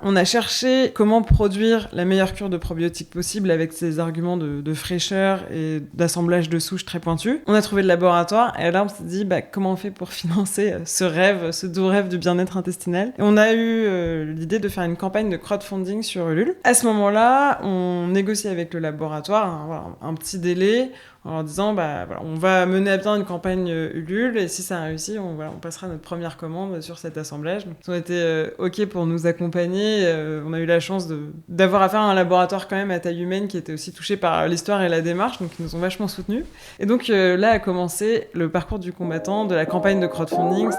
On a cherché comment produire la meilleure cure de probiotiques possible avec ces arguments de fraîcheur et d'assemblage de souches très pointus. On a trouvé le laboratoire et là on s'est dit comment on fait pour financer ce rêve, ce doux rêve du bien-être intestinal. Et on a eu l'idée de faire une campagne de crowdfunding sur Ulule. À ce moment-là, on négocie avec le laboratoire un petit délai en leur disant on va mener à bien une campagne Ulule et si ça réussit, on passera notre première commande sur cet assemblage. Donc, ils ont été OK pour nous accompagner. On a eu la chance d'avoir affaire à un laboratoire quand même à taille humaine qui était aussi touché par l'histoire et la démarche, donc ils nous ont vachement soutenus. Et donc là a commencé le parcours du combattant de la campagne de crowdfunding.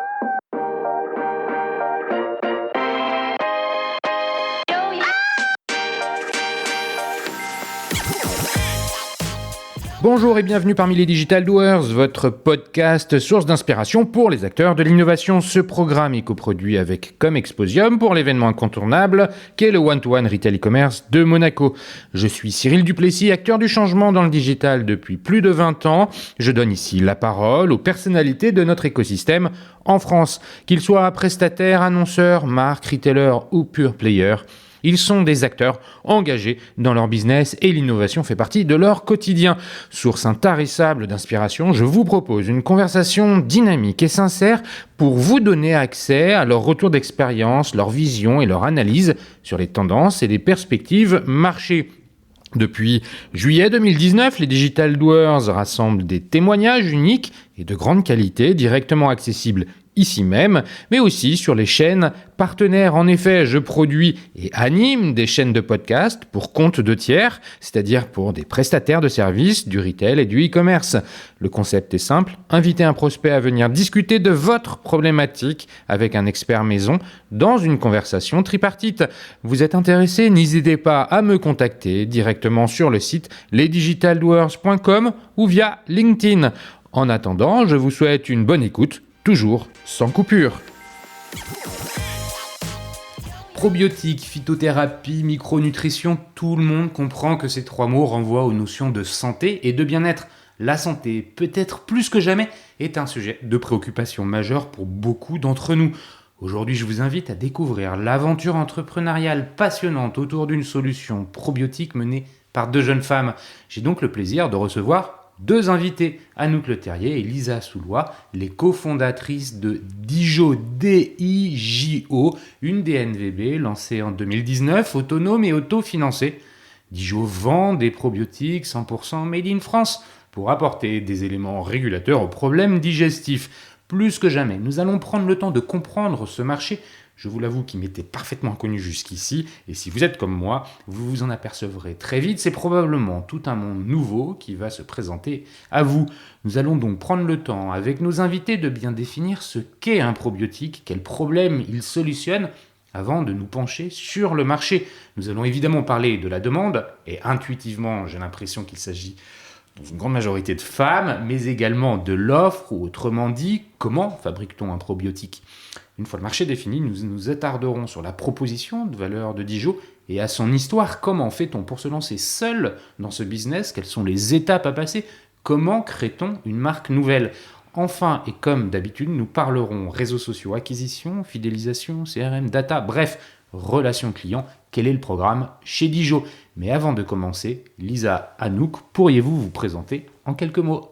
Bonjour et bienvenue parmi les Digital Doers, votre podcast source d'inspiration pour les acteurs de l'innovation. Ce programme est coproduit avec Comexposium pour l'événement incontournable qu'est le One-to-One Retail e-commerce de Monaco. Je suis Cyril Duplessis, acteur du changement dans le digital depuis plus de 20 ans. Je donne ici la parole aux personnalités de notre écosystème en France, qu'ils soient prestataires, annonceurs, marques, retailers ou pure players. Ils sont des acteurs engagés dans leur business et l'innovation fait partie de leur quotidien. Source intarissable d'inspiration, je vous propose une conversation dynamique et sincère pour vous donner accès à leur retour d'expérience, leur vision et leur analyse sur les tendances et les perspectives marché. Depuis juillet 2019, les Digital Doers rassemblent des témoignages uniques et de grande qualité directement accessibles ici même, mais aussi sur les chaînes partenaires. En effet, je produis et anime des chaînes de podcast pour compte de tiers, c'est-à-dire pour des prestataires de services, du retail et du e-commerce. Le concept est simple, inviter un prospect à venir discuter de votre problématique avec un expert maison dans une conversation tripartite. Vous êtes intéressé? N'hésitez pas à me contacter directement sur le site lesdigitaldoers.com ou via LinkedIn. En attendant, je vous souhaite une bonne écoute, toujours sans coupure. Probiotiques, phytothérapie, micronutrition, tout le monde comprend que ces trois mots renvoient aux notions de santé et de bien-être. La santé, peut-être plus que jamais, est un sujet de préoccupation majeure pour beaucoup d'entre nous. Aujourd'hui, je vous invite à découvrir l'aventure entrepreneuriale passionnante autour d'une solution probiotique menée par deux jeunes femmes. J'ai donc le plaisir de recevoir deux invités, Anouk Leterrier et Lisa Soulois, les cofondatrices de Dijo, D-I-J-O, une DNVB lancée en 2019, autonome et autofinancée. Dijo vend des probiotiques 100% made in France pour apporter des éléments régulateurs aux problèmes digestifs. Plus que jamais, nous allons prendre le temps de comprendre ce marché, je vous l'avoue, qui m'était parfaitement inconnu jusqu'ici, et si vous êtes comme moi, vous vous en apercevrez très vite, c'est probablement tout un monde nouveau qui va se présenter à vous. Nous allons donc prendre le temps, avec nos invités, de bien définir ce qu'est un probiotique, quels problèmes il solutionne, avant de nous pencher sur le marché. Nous allons évidemment parler de la demande, et intuitivement, j'ai l'impression qu'il s'agit dans une grande majorité de femmes, mais également de l'offre, ou autrement dit, comment fabrique-t-on un probiotique ? Une fois le marché défini, nous nous attarderons sur la proposition de valeur de Dijo et à son histoire. Comment fait-on pour se lancer seul dans ce business? Quelles sont les étapes à passer? Comment crée-t-on une marque nouvelle? Enfin, et comme d'habitude, nous parlerons réseaux sociaux, acquisition, fidélisation, CRM, data, bref, relations clients. Quel est le programme chez Dijo? Mais avant de commencer, Lisa, Anouk, pourriez-vous vous présenter en quelques mots?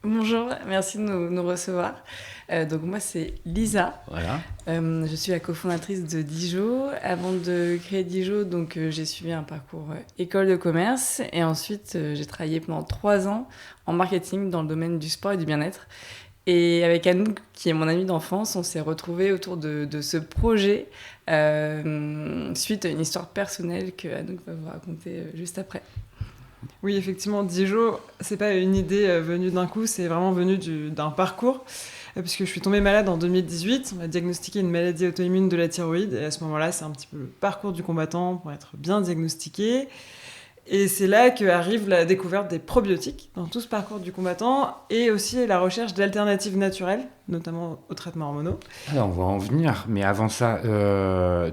Bonjour, merci de nous recevoir. Donc moi c'est Lisa. Voilà. Je suis la cofondatrice de Dijo. Avant de créer Dijo, donc j'ai suivi un parcours école de commerce et ensuite j'ai travaillé pendant 3 ans en marketing dans le domaine du sport et du bien-être. Et avec Anouk, qui est mon amie d'enfance, on s'est retrouvés autour de ce projet suite à une histoire personnelle que Anouk va vous raconter juste après. Oui, effectivement, Dijo, c'est pas une idée venue d'un coup, c'est vraiment venu d'un parcours. Puisque je suis tombée malade en 2018, on m'a diagnostiqué une maladie auto-immune de la thyroïde. Et à ce moment-là, c'est un petit peu le parcours du combattant pour être bien diagnostiqué. Et c'est là qu'arrive la découverte des probiotiques dans tout ce parcours du combattant et aussi la recherche d'alternatives naturelles, notamment aux traitements hormonaux. Alors, on va en venir, mais avant ça,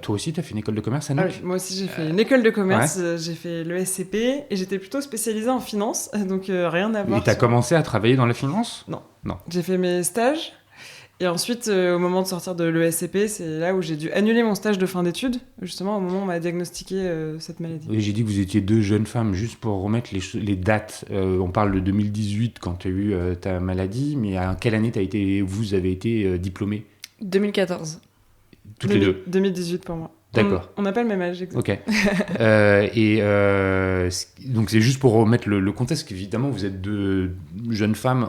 toi aussi, tu as fait une école de commerce, Anouk? Oui, moi aussi, j'ai fait une école de commerce, j'ai fait l'ESCP et j'étais plutôt spécialisée en finance, donc rien à voir. Et tu as commencé à travailler dans la finance? Non. J'ai fait mes stages Et ensuite, au moment de sortir de l'ESCP, c'est là où j'ai dû annuler mon stage de fin d'études, justement au moment où on m'a diagnostiqué cette maladie. Oui, j'ai dit que vous étiez 2 jeunes femmes, juste pour remettre les dates. On parle de 2018 quand tu as eu ta maladie, mais à quelle année vous avez été diplômés 2014. Toutes les deux. 2018 pour moi. D'accord. On n'a pas le même âge, exactement. Ok. Donc c'est juste pour remettre le contexte, qu'évidemment vous êtes 2 jeunes femmes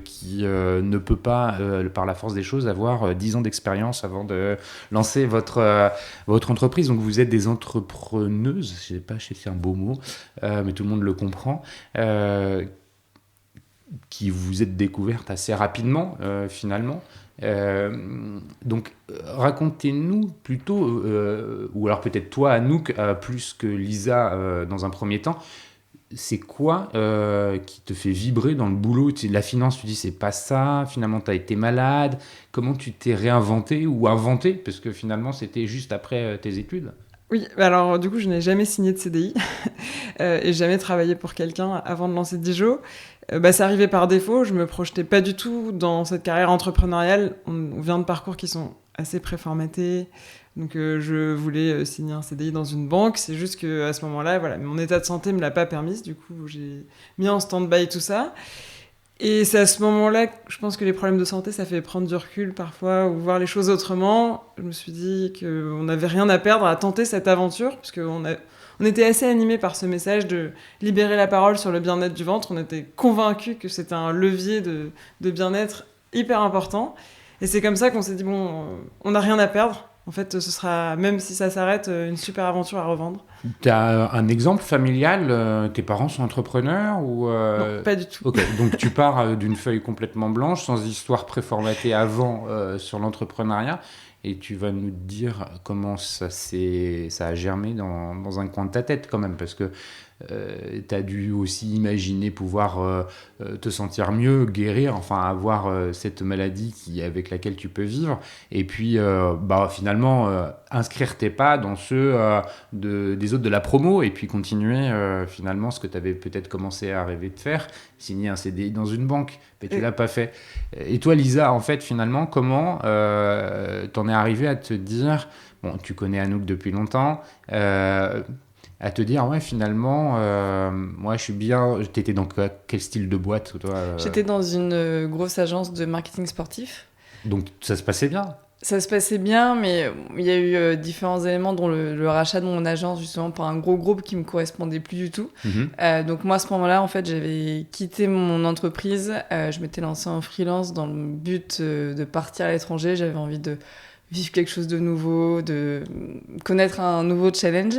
qui ne peut pas, par la force des choses, avoir 10 ans d'expérience avant de lancer votre entreprise. Donc vous êtes des entrepreneuses, je sais pas si c'est un beau mot, mais tout le monde le comprend, qui vous êtes découvertes assez rapidement finalement. Donc racontez-nous plutôt, ou alors peut-être toi Anouk, plus que Lisa dans un premier temps, c'est quoi qui te fait vibrer dans le boulot? La finance, tu dis c'est pas ça, finalement tu as été malade, comment tu t'es réinventé ou inventé, parce que finalement c'était juste après tes études? Oui, alors du coup je n'ai jamais signé de CDI et jamais travaillé pour quelqu'un avant de lancer Dijo. C'est arrivé par défaut, je me projetais pas du tout dans cette carrière entrepreneuriale. On vient de parcours qui sont assez préformatés, donc je voulais signer un CDI dans une banque. C'est juste qu'à ce moment-là, voilà, mon état de santé me l'a pas permis, du coup j'ai mis en stand-by tout ça. Et c'est à ce moment-là que je pense que les problèmes de santé, ça fait prendre du recul parfois, ou voir les choses autrement. Je me suis dit qu'on n'avait rien à perdre à tenter cette aventure, parce on était assez animés par ce message de libérer la parole sur le bien-être du ventre. On était convaincus que c'était un levier de bien-être hyper important. Et c'est comme ça qu'on s'est dit, bon, on n'a rien à perdre. En fait, ce sera, même si ça s'arrête, une super aventure à revendre. Tu as un exemple familial, tes parents sont entrepreneurs ou Non, pas du tout. Ok, donc tu pars d'une feuille complètement blanche, sans histoire préformatée avant sur l'entrepreneuriat, et tu vas nous dire comment ça a germé dans un coin de ta tête quand même, parce que tu as dû aussi imaginer pouvoir te sentir mieux, guérir, enfin avoir cette maladie avec laquelle tu peux vivre, et puis finalement inscrire tes pas dans ceux des autres de la promo, et puis continuer finalement ce que tu avais peut-être commencé à rêver de faire, signer un CDI dans une banque, mais tu l'as pas fait. Et toi Lisa, en fait finalement, comment t'en es arrivé à te dire, bon tu connais Anouk depuis longtemps, à te dire, ouais, finalement, moi, je suis bien... T'étais dans quel style de boîte, toi J'étais dans une grosse agence de marketing sportif. Donc, ça se passait bien? Ça se passait bien, mais il y a eu différents éléments, dont le rachat de mon agence, justement, par un gros groupe qui me correspondait plus du tout. Donc moi, à ce moment-là, en fait, j'avais quitté mon entreprise. Je m'étais lancée en freelance dans le but de partir à l'étranger. J'avais envie de vivre quelque chose de nouveau, de connaître un nouveau challenge.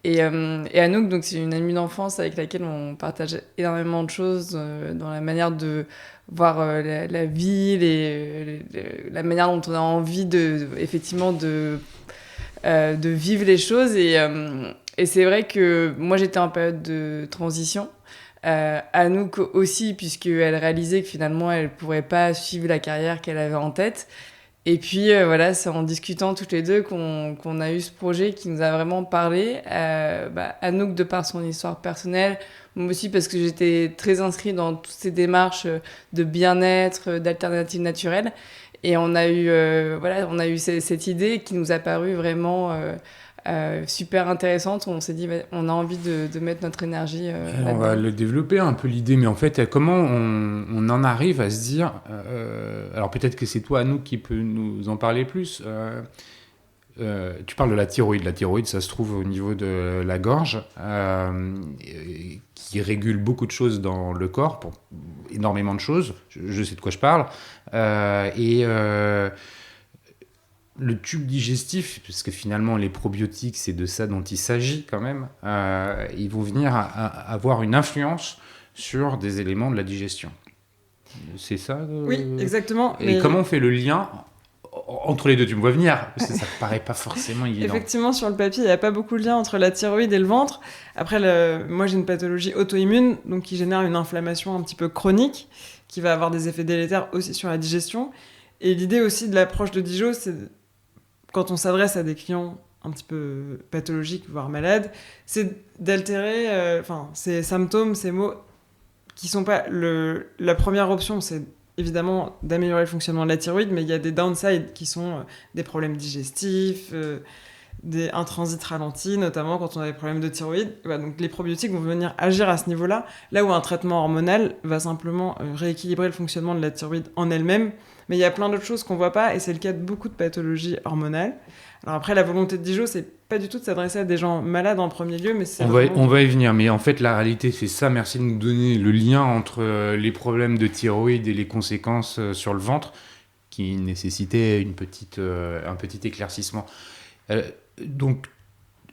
Et Anouk, donc, c'est une amie d'enfance avec laquelle on partage énormément de choses dans la manière de voir la vie, la manière dont on a envie effectivement de vivre les choses. Et c'est vrai que moi, j'étais en période de transition. Anouk aussi, puisqu'elle réalisait que finalement, elle ne pourrait pas suivre la carrière qu'elle avait en tête. Et puis voilà, c'est en discutant toutes les deux qu'on a eu ce projet qui nous a vraiment parlé. Anouk de par son histoire personnelle, moi aussi parce que j'étais très inscrite dans toutes ces démarches de bien-être, d'alternatives naturelles. Et on a eu cette idée qui nous a paru vraiment super intéressante. On s'est dit, on a envie de mettre notre énergie là-dedans. On va le développer un peu l'idée, mais en fait, comment on en arrive à se dire... alors peut-être que c'est toi, Anouk, qui peut nous en parler plus. Tu parles de la thyroïde. La thyroïde, ça se trouve au niveau de la gorge, qui régule beaucoup de choses dans le corps, pour énormément de choses. Je sais de quoi je parle. Le tube digestif, parce que finalement les probiotiques, c'est de ça dont il s'agit quand même, ils vont venir avoir une influence sur des éléments de la digestion. C'est ça Oui, exactement. Et comment on fait le lien entre les deux? Tu me vois venir, parce que ça ne paraît pas forcément évident. Effectivement, sur le papier, il n'y a pas beaucoup de lien entre la thyroïde et le ventre. Après, moi j'ai une pathologie auto-immune, donc qui génère une inflammation un petit peu chronique, qui va avoir des effets délétères aussi sur la digestion. Et l'idée aussi de l'approche de Dijo, c'est quand on s'adresse à des clients un petit peu pathologiques, voire malades, c'est d'altérer ces symptômes, ces maux, qui sont pas... La première option, c'est évidemment d'améliorer le fonctionnement de la thyroïde, mais il y a des downsides qui sont des problèmes digestifs, un transit ralenti, notamment quand on a des problèmes de thyroïde. Voilà, donc les probiotiques vont venir agir à ce niveau-là, là où un traitement hormonal va simplement rééquilibrer le fonctionnement de la thyroïde en elle-même. Mais il y a plein d'autres choses qu'on voit pas, et c'est le cas de beaucoup de pathologies hormonales. Alors après, la volonté de Dijon, c'est pas du tout de s'adresser à des gens malades en premier lieu, mais c'est on va y venir, mais en fait, la réalité, c'est ça. Merci de nous donner le lien entre les problèmes de thyroïde et les conséquences sur le ventre, qui nécessitaient un petit éclaircissement. Donc,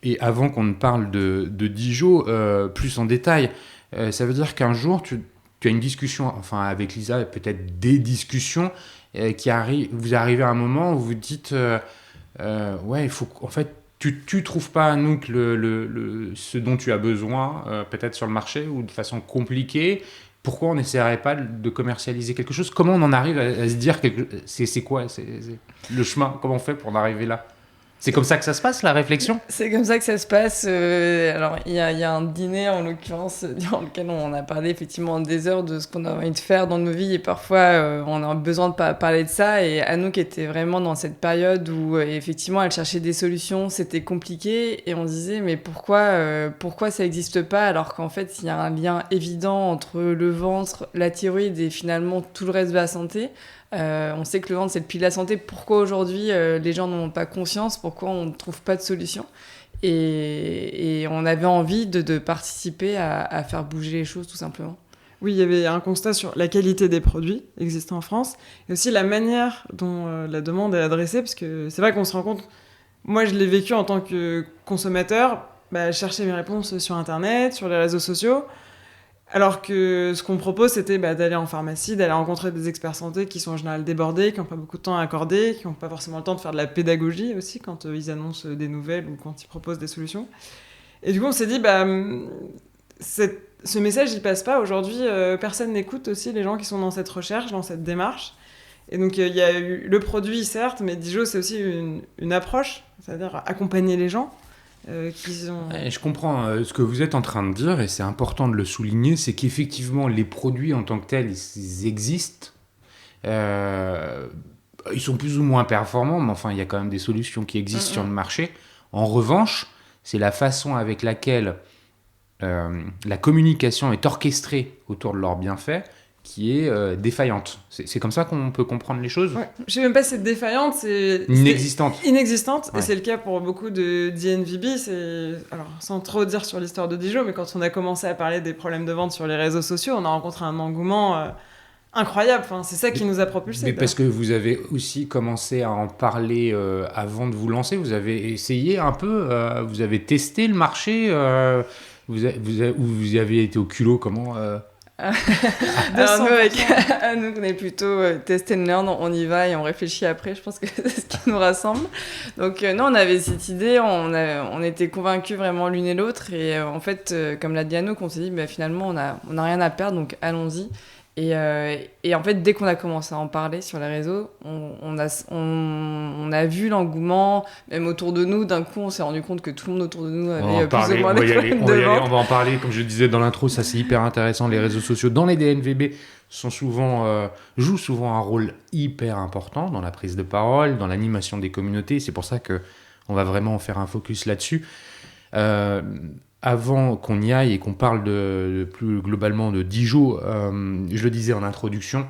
et avant qu'on ne parle de Dijon plus en détail, ça veut dire qu'un jour, tu as une discussion, enfin avec Lisa, peut-être des discussions vous arrivez à un moment où vous dites ouais, il faut en fait tu trouves pas, Anouk, ce dont tu as besoin peut-être sur le marché ou de façon compliquée. Pourquoi on n'essaierait pas de commercialiser quelque chose? Comment on en arrive à se dire c'est quoi c'est le chemin? Comment on fait pour en arriver là? C'est comme ça que ça se passe, la réflexion? C'est comme ça que ça se passe. Alors, il y a un dîner, en l'occurrence, dans lequel on a parlé effectivement des heures de ce qu'on a envie de faire dans nos vies. Et parfois, on a besoin de parler de ça. Et Anouk était vraiment dans cette période où, effectivement, elle cherchait des solutions. C'était compliqué. Et on se disait, mais pourquoi ça n'existe pas? Alors qu'en fait, il y a un lien évident entre le ventre, la thyroïde et finalement tout le reste de la santé. On sait que le ventre, c'est le pilier de la santé. Pourquoi aujourd'hui les gens n'en ont pas conscience? Pourquoi on ne trouve pas de solution? Et on avait envie de participer à faire bouger les choses, tout simplement. Oui, il y avait un constat sur la qualité des produits existants en France et aussi la manière dont la demande est adressée, parce que c'est vrai qu'on se rend compte, moi je l'ai vécu en tant que consommateur, je cherchais mes réponses sur Internet, sur les réseaux sociaux. Alors que ce qu'on propose, c'était d'aller en pharmacie, d'aller rencontrer des experts santé qui sont en général débordés, qui n'ont pas beaucoup de temps à accorder, qui n'ont pas forcément le temps de faire de la pédagogie aussi quand ils annoncent des nouvelles ou quand ils proposent des solutions. Et du coup, on s'est dit, ce message, il passe pas. Aujourd'hui, personne n'écoute aussi les gens qui sont dans cette recherche, dans cette démarche. Et donc, il y a eu le produit, certes, mais Dijon, c'est aussi une approche, c'est-à-dire accompagner les gens. Je comprends ce que vous êtes en train de dire, et c'est important de le souligner, c'est qu'effectivement les produits en tant que tels, ils existent, ils sont plus ou moins performants, mais enfin il y a quand même des solutions qui existent sur le marché. En revanche, c'est la façon avec laquelle la communication est orchestrée autour de leurs bienfaits qui est défaillante. C'est comme ça qu'on peut comprendre les choses. Ouais. Je sais même pas si c'est défaillante, c'est inexistante. Inexistante, ouais. Et c'est le cas pour beaucoup de DNVB. Alors, sans trop dire sur l'histoire de Dijon, mais quand on a commencé à parler des problèmes de vente sur les réseaux sociaux, on a rencontré un engouement incroyable. Enfin, c'est ça qui nous a propulsés. Mais parce que vous avez aussi commencé à en parler avant de vous lancer, vous avez essayé un peu, vous avez testé le marché, vous avez été au culot, comment Alors nous, avec Anouk, on est plutôt test and learn, on y va et on réfléchit après, je pense que c'est ce qui nous rassemble. Donc nous, on avait cette idée, on était convaincus vraiment l'une et l'autre, et en fait, comme l'a dit Anouk, on s'est dit, finalement, on a rien à perdre, donc allons-y. Et en fait, dès qu'on a commencé à en parler sur les réseaux, on a vu l'engouement, même autour de nous. D'un coup, on s'est rendu compte que tout le monde autour de nous avait plus ou moins des problèmes de vente. On va en parler, comme je disais dans l'intro, ça c'est hyper intéressant. Les réseaux sociaux dans les DNVB jouent souvent un rôle hyper important dans la prise de parole, dans l'animation des communautés. C'est pour ça qu'on va vraiment faire un focus là-dessus. Avant qu'on y aille et qu'on parle plus globalement de Dijon, je le disais en introduction,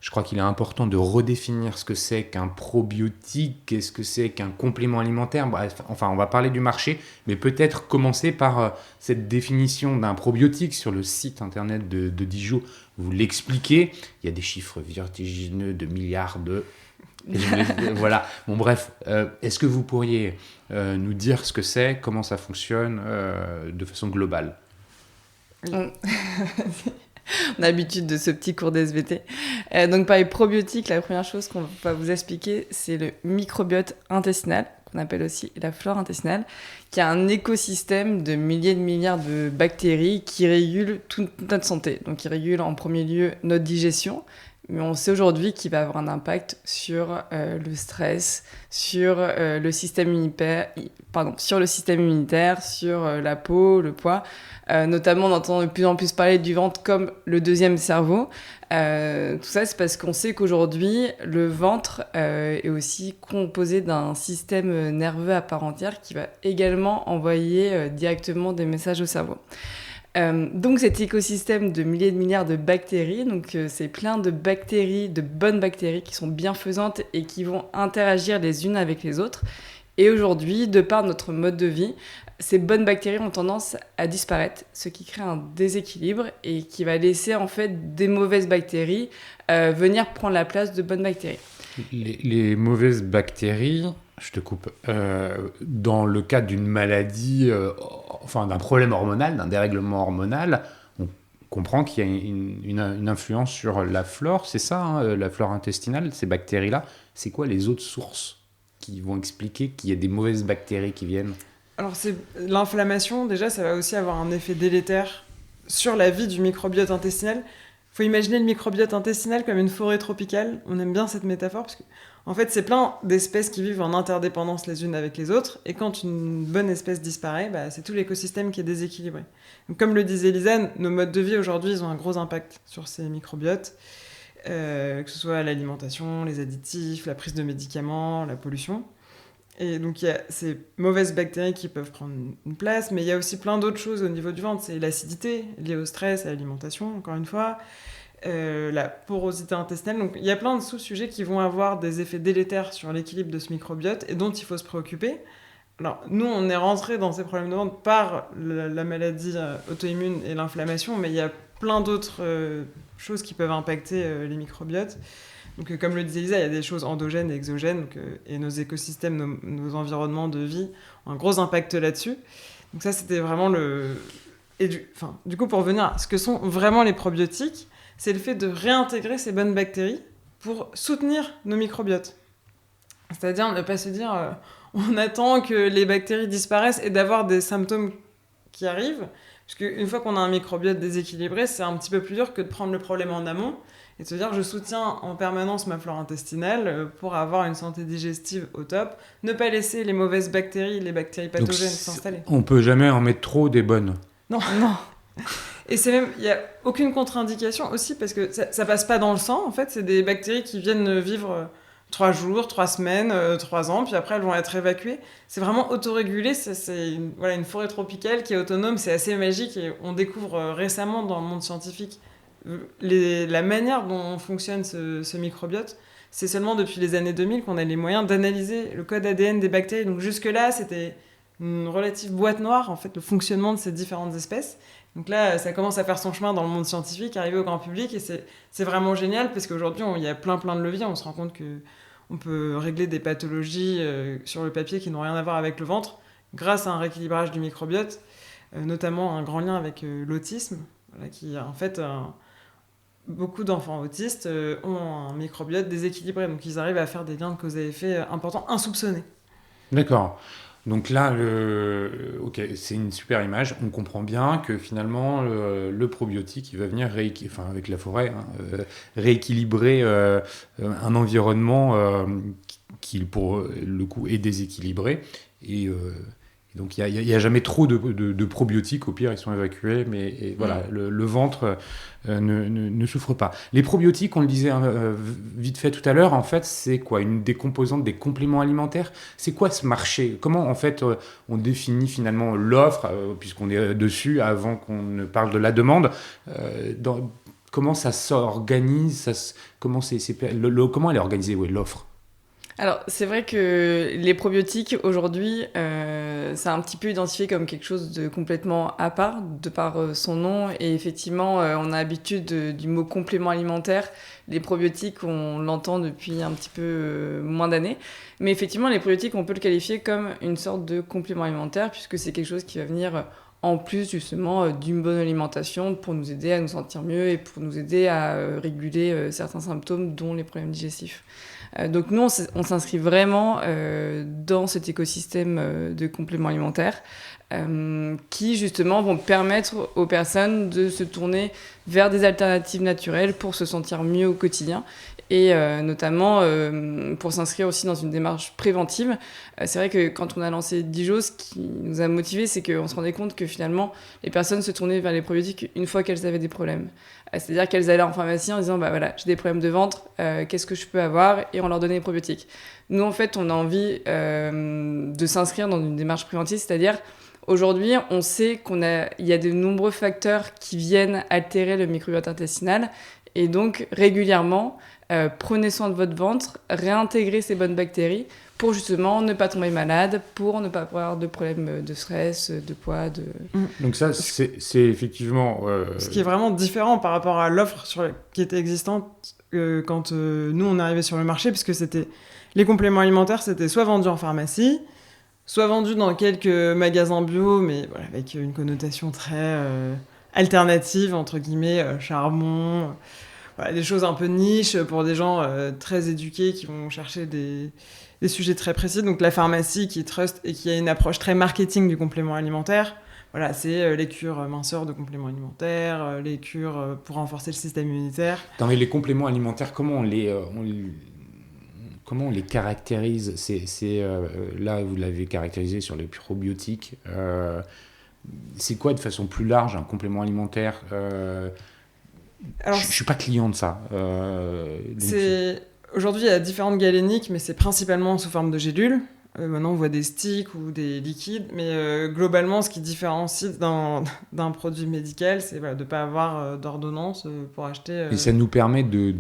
je crois qu'il est important de redéfinir ce que c'est qu'un probiotique, qu'est-ce que c'est qu'un complément alimentaire. Bref, enfin, on va parler du marché, mais peut-être commencer par cette définition d'un probiotique sur le site internet de Dijon. Vous l'expliquez, il y a des chiffres vertigineux de milliards de... Voilà. Bon, bref, est-ce que vous pourriez nous dire ce que c'est, comment ça fonctionne de façon globale? On a l'habitude de ce petit cours d'SVT. Donc, par les probiotiques, la première chose qu'on va vous expliquer, c'est le microbiote intestinal, qu'on appelle aussi la flore intestinale, qui a un écosystème de milliers de milliards de bactéries qui régulent toute notre santé. Donc, qui régule en premier lieu notre digestion, Mais on sait aujourd'hui qu'il va avoir un impact sur le stress, sur le système immunitaire, sur la peau, le poids. Notamment, on entend de plus en plus parler du ventre comme le deuxième cerveau. Tout ça, c'est parce qu'on sait qu'aujourd'hui, le ventre est aussi composé d'un système nerveux à part entière qui va également envoyer directement des messages au cerveau. Donc cet écosystème de milliers de milliards de bactéries, c'est plein de bactéries, de bonnes bactéries qui sont bienfaisantes et qui vont interagir les unes avec les autres. Et aujourd'hui, de par notre mode de vie, ces bonnes bactéries ont tendance à disparaître, ce qui crée un déséquilibre et qui va laisser en fait des mauvaises bactéries venir prendre la place de bonnes bactéries. Les mauvaises bactéries, je te coupe, dans le cadre d'une maladie, d'un problème hormonal, d'un dérèglement hormonal, on comprend qu'il y a une influence sur la flore, c'est ça, hein, la flore intestinale, ces bactéries-là. C'est quoi les autres sources qui vont expliquer qu'il y a des mauvaises bactéries qui viennent ? Alors, c'est l'inflammation, déjà, ça va aussi avoir un effet délétère sur la vie du microbiote intestinal. Il faut imaginer le microbiote intestinal comme une forêt tropicale. On aime bien cette métaphore parce que, en fait, c'est plein d'espèces qui vivent en interdépendance les unes avec les autres. Et quand une bonne espèce disparaît, c'est tout l'écosystème qui est déséquilibré. Donc, comme le disait Lisa, nos modes de vie aujourd'hui, ils ont un gros impact sur ces microbiotes. Que ce soit l'alimentation, les additifs, la prise de médicaments, la pollution. Et donc, il y a ces mauvaises bactéries qui peuvent prendre une place, mais il y a aussi plein d'autres choses au niveau du ventre. C'est l'acidité liée au stress, à l'alimentation, encore une fois, la porosité intestinale. Donc, il y a plein de sous-sujets qui vont avoir des effets délétères sur l'équilibre de ce microbiote et dont il faut se préoccuper. Alors, nous, on est rentré dans ces problèmes de ventre par la maladie auto-immune et l'inflammation, mais il y a plein d'autres choses qui peuvent impacter les microbiotes. Donc, comme le disait Lisa, il y a des choses endogènes et exogènes, et nos écosystèmes, nos environnements de vie ont un gros impact là-dessus. Donc ça, c'était vraiment du coup, pour revenir à ce que sont vraiment les probiotiques, c'est le fait de réintégrer ces bonnes bactéries pour soutenir nos microbiotes. C'est-à-dire ne pas se dire on attend que les bactéries disparaissent et d'avoir des symptômes qui arrivent. Parce qu'une fois qu'on a un microbiote déséquilibré, c'est un petit peu plus dur que de prendre le problème en amont et de se dire je soutiens en permanence ma flore intestinale pour avoir une santé digestive au top, ne pas laisser les mauvaises bactéries, les bactéries pathogènes s'installer. On peut jamais en mettre trop des bonnes. Non. Et c'est même, il n'y a aucune contre-indication aussi parce que ça passe pas dans le sang en fait, c'est des bactéries qui viennent vivre 3 jours, 3 semaines, 3 ans, puis après elles vont être évacuées. C'est vraiment autorégulé, c'est une forêt tropicale qui est autonome, c'est assez magique et on découvre récemment dans le monde scientifique la manière dont fonctionne ce microbiote. C'est seulement depuis les années 2000 qu'on a les moyens d'analyser le code ADN des bactéries. Donc jusque-là, c'était une relative boîte noire, en fait, le fonctionnement de ces différentes espèces. Donc là, ça commence à faire son chemin dans le monde scientifique, arriver au grand public, et c'est vraiment génial, parce qu'aujourd'hui, il y a plein de leviers. On se rend compte qu'on peut régler des pathologies sur le papier qui n'ont rien à voir avec le ventre, grâce à un rééquilibrage du microbiote, notamment un grand lien avec l'autisme, qui en fait... Beaucoup d'enfants autistes ont un microbiote déséquilibré, donc ils arrivent à faire des liens de cause à effet importants, insoupçonnés. D'accord. Donc là, c'est une super image. On comprend bien que finalement, le probiotique, il va venir avec la forêt, rééquilibrer un environnement qui, pour le coup, est déséquilibré. Et donc, il n'y a jamais trop de probiotiques. Au pire, ils sont évacués. Mais voilà, le ventre ne souffre pas. Les probiotiques, on le disait vite fait tout à l'heure, en fait, c'est quoi ? Une des composantes des compléments alimentaires ? C'est quoi ce marché ? Comment, en fait, on définit finalement l'offre, puisqu'on est dessus, avant qu'on ne parle de la demande comment ça s'organise comment elle est organisée, l'offre ? Alors, c'est vrai que les probiotiques, aujourd'hui, c'est un petit peu identifié comme quelque chose de complètement à part, de par son nom. Et effectivement, on a l'habitude du mot complément alimentaire. Les probiotiques, on l'entend depuis un petit peu moins d'années. Mais effectivement, les probiotiques, on peut le qualifier comme une sorte de complément alimentaire, puisque c'est quelque chose qui va venir en plus, justement, d'une bonne alimentation pour nous aider à nous sentir mieux et pour nous aider à réguler certains symptômes, dont les problèmes digestifs. Donc nous, on s'inscrit vraiment dans cet écosystème de compléments alimentaires qui justement vont permettre aux personnes de se tourner vers des alternatives naturelles pour se sentir mieux au quotidien et notamment pour s'inscrire aussi dans une démarche préventive. C'est vrai que quand on a lancé Dijo, ce qui nous a motivés, c'est qu'on se rendait compte que finalement les personnes se tournaient vers les probiotiques une fois qu'elles avaient des problèmes. C'est-à-dire qu'elles allaient en pharmacie en disant bah voilà, j'ai des problèmes de ventre, qu'est-ce que je peux avoir, et on leur donnait des probiotiques. Nous en fait on a envie de s'inscrire dans une démarche préventive, c'est-à-dire aujourd'hui, on sait il y a de nombreux facteurs qui viennent altérer le microbiote intestinal. Et donc, régulièrement, prenez soin de votre ventre, réintégrez ces bonnes bactéries pour justement ne pas tomber malade, pour ne pas avoir de problèmes de stress, de poids. Donc ça, c'est effectivement... Ce qui est vraiment différent par rapport à l'offre qui était existante quand nous, on est arrivé sur le marché, puisque les compléments alimentaires, c'était soit vendus en pharmacie, soit vendu dans quelques magasins bio, mais voilà, avec une connotation très alternative, entre guillemets, charbon, voilà, des choses un peu niches pour des gens très éduqués qui vont chercher des sujets très précis. Donc la pharmacie qui trust et qui a une approche très marketing du complément alimentaire, voilà, c'est les cures minceurs de compléments alimentaires, les cures pour renforcer le système immunitaire. Dans les compléments alimentaires, comment on les caractérise ? Là, vous l'avez caractérisé sur les probiotiques. C'est quoi, de façon plus large, un complément alimentaire ? Alors, je ne suis pas client de ça. Aujourd'hui, il y a différentes galéniques, mais c'est principalement sous forme de gélules. Maintenant, on voit des sticks ou des liquides. Mais globalement, ce qui différencie d'un produit médical, c'est de ne pas avoir d'ordonnance pour acheter... Et ça nous permet de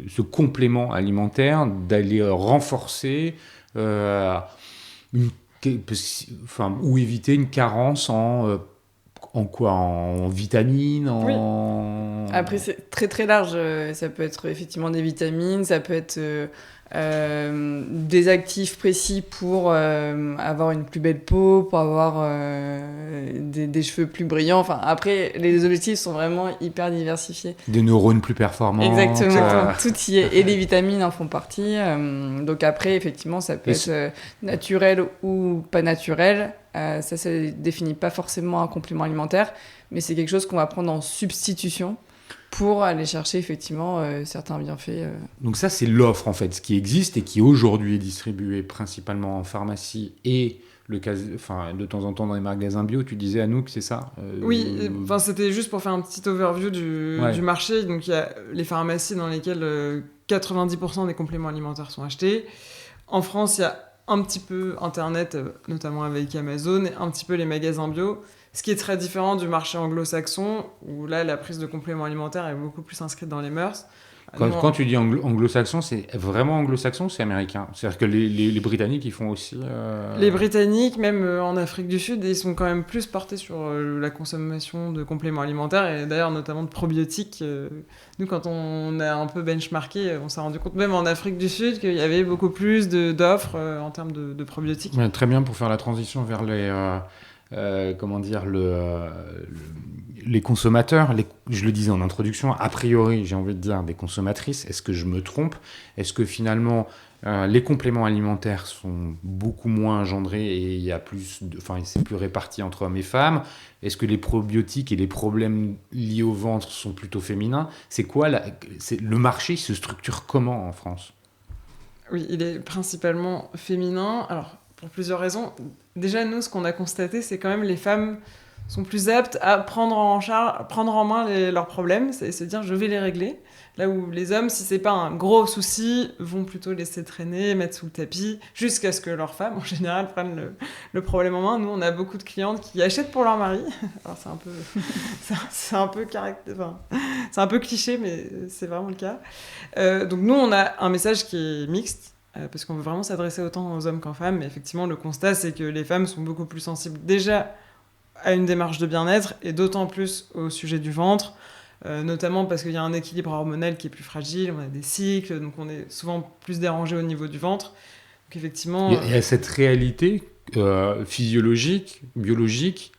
ce complément alimentaire, d'aller renforcer ou éviter une carence en quoi ? En vitamines, Oui. Après, c'est très très large. Ça peut être effectivement des vitamines, ça peut être des actifs précis pour avoir une plus belle peau, pour avoir des cheveux plus brillants. Enfin, après, les objectifs sont vraiment hyper diversifiés. Des neurones plus performants. Exactement, tout y est. Et les vitamines en font partie. Donc après, effectivement, ça peut être naturel ou pas naturel. Ça ne définit pas forcément un complément alimentaire, mais c'est quelque chose qu'on va prendre en substitution pour aller chercher effectivement certains bienfaits. Donc ça, c'est l'offre en fait, ce qui existe et qui aujourd'hui est distribué principalement en pharmacie et de temps en temps dans les magasins bio. Tu disais, Anouk, c'est ça Oui, c'était juste pour faire un petit overview du marché. Donc il y a les pharmacies dans lesquelles 90% des compléments alimentaires sont achetés. En France, il y a un petit peu Internet, notamment avec Amazon, et un petit peu les magasins bio. Ce qui est très différent du marché anglo-saxon, où là, la prise de compléments alimentaires est beaucoup plus inscrite dans les mœurs. Quand tu dis anglo-saxon, c'est vraiment anglo-saxon ou c'est américain ? C'est-à-dire que les Britanniques, ils font aussi... Les Britanniques, même en Afrique du Sud, ils sont quand même plus portés sur la consommation de compléments alimentaires, et d'ailleurs notamment de probiotiques. Nous, quand on a un peu benchmarké, on s'est rendu compte, même en Afrique du Sud, qu'il y avait beaucoup plus d'offres en termes de probiotiques. Ouais, très bien pour faire la transition vers les consommateurs, je le disais en introduction, a priori, j'ai envie de dire des consommatrices. Est-ce que je me trompe ? Est-ce que finalement, les compléments alimentaires sont beaucoup moins engendrés et c'est plus réparti entre hommes et femmes ? Est-ce que les probiotiques et les problèmes liés au ventre sont plutôt féminins ? C'est quoi le marché se structure comment en France ? Oui, il est principalement féminin. Alors, pour plusieurs raisons. Déjà, nous, ce qu'on a constaté, c'est quand même les femmes sont plus aptes à prendre en main leurs problèmes, c'est se dire je vais les régler. Là où les hommes, si c'est pas un gros souci, vont plutôt laisser traîner, mettre sous le tapis, jusqu'à ce que leurs femmes, en général, prennent le problème en main. Nous, on a beaucoup de clientes qui achètent pour leur mari. Alors c'est un peu cliché, mais c'est vraiment le cas. Donc nous, on a un message qui est mixte. Parce qu'on veut vraiment s'adresser autant aux hommes qu'aux femmes, mais effectivement le constat c'est que les femmes sont beaucoup plus sensibles déjà à une démarche de bien-être et d'autant plus au sujet du ventre, notamment parce qu'il y a un équilibre hormonal qui est plus fragile, on a des cycles, donc on est souvent plus dérangé au niveau du ventre. Donc effectivement, il y a cette réalité physiologique, biologique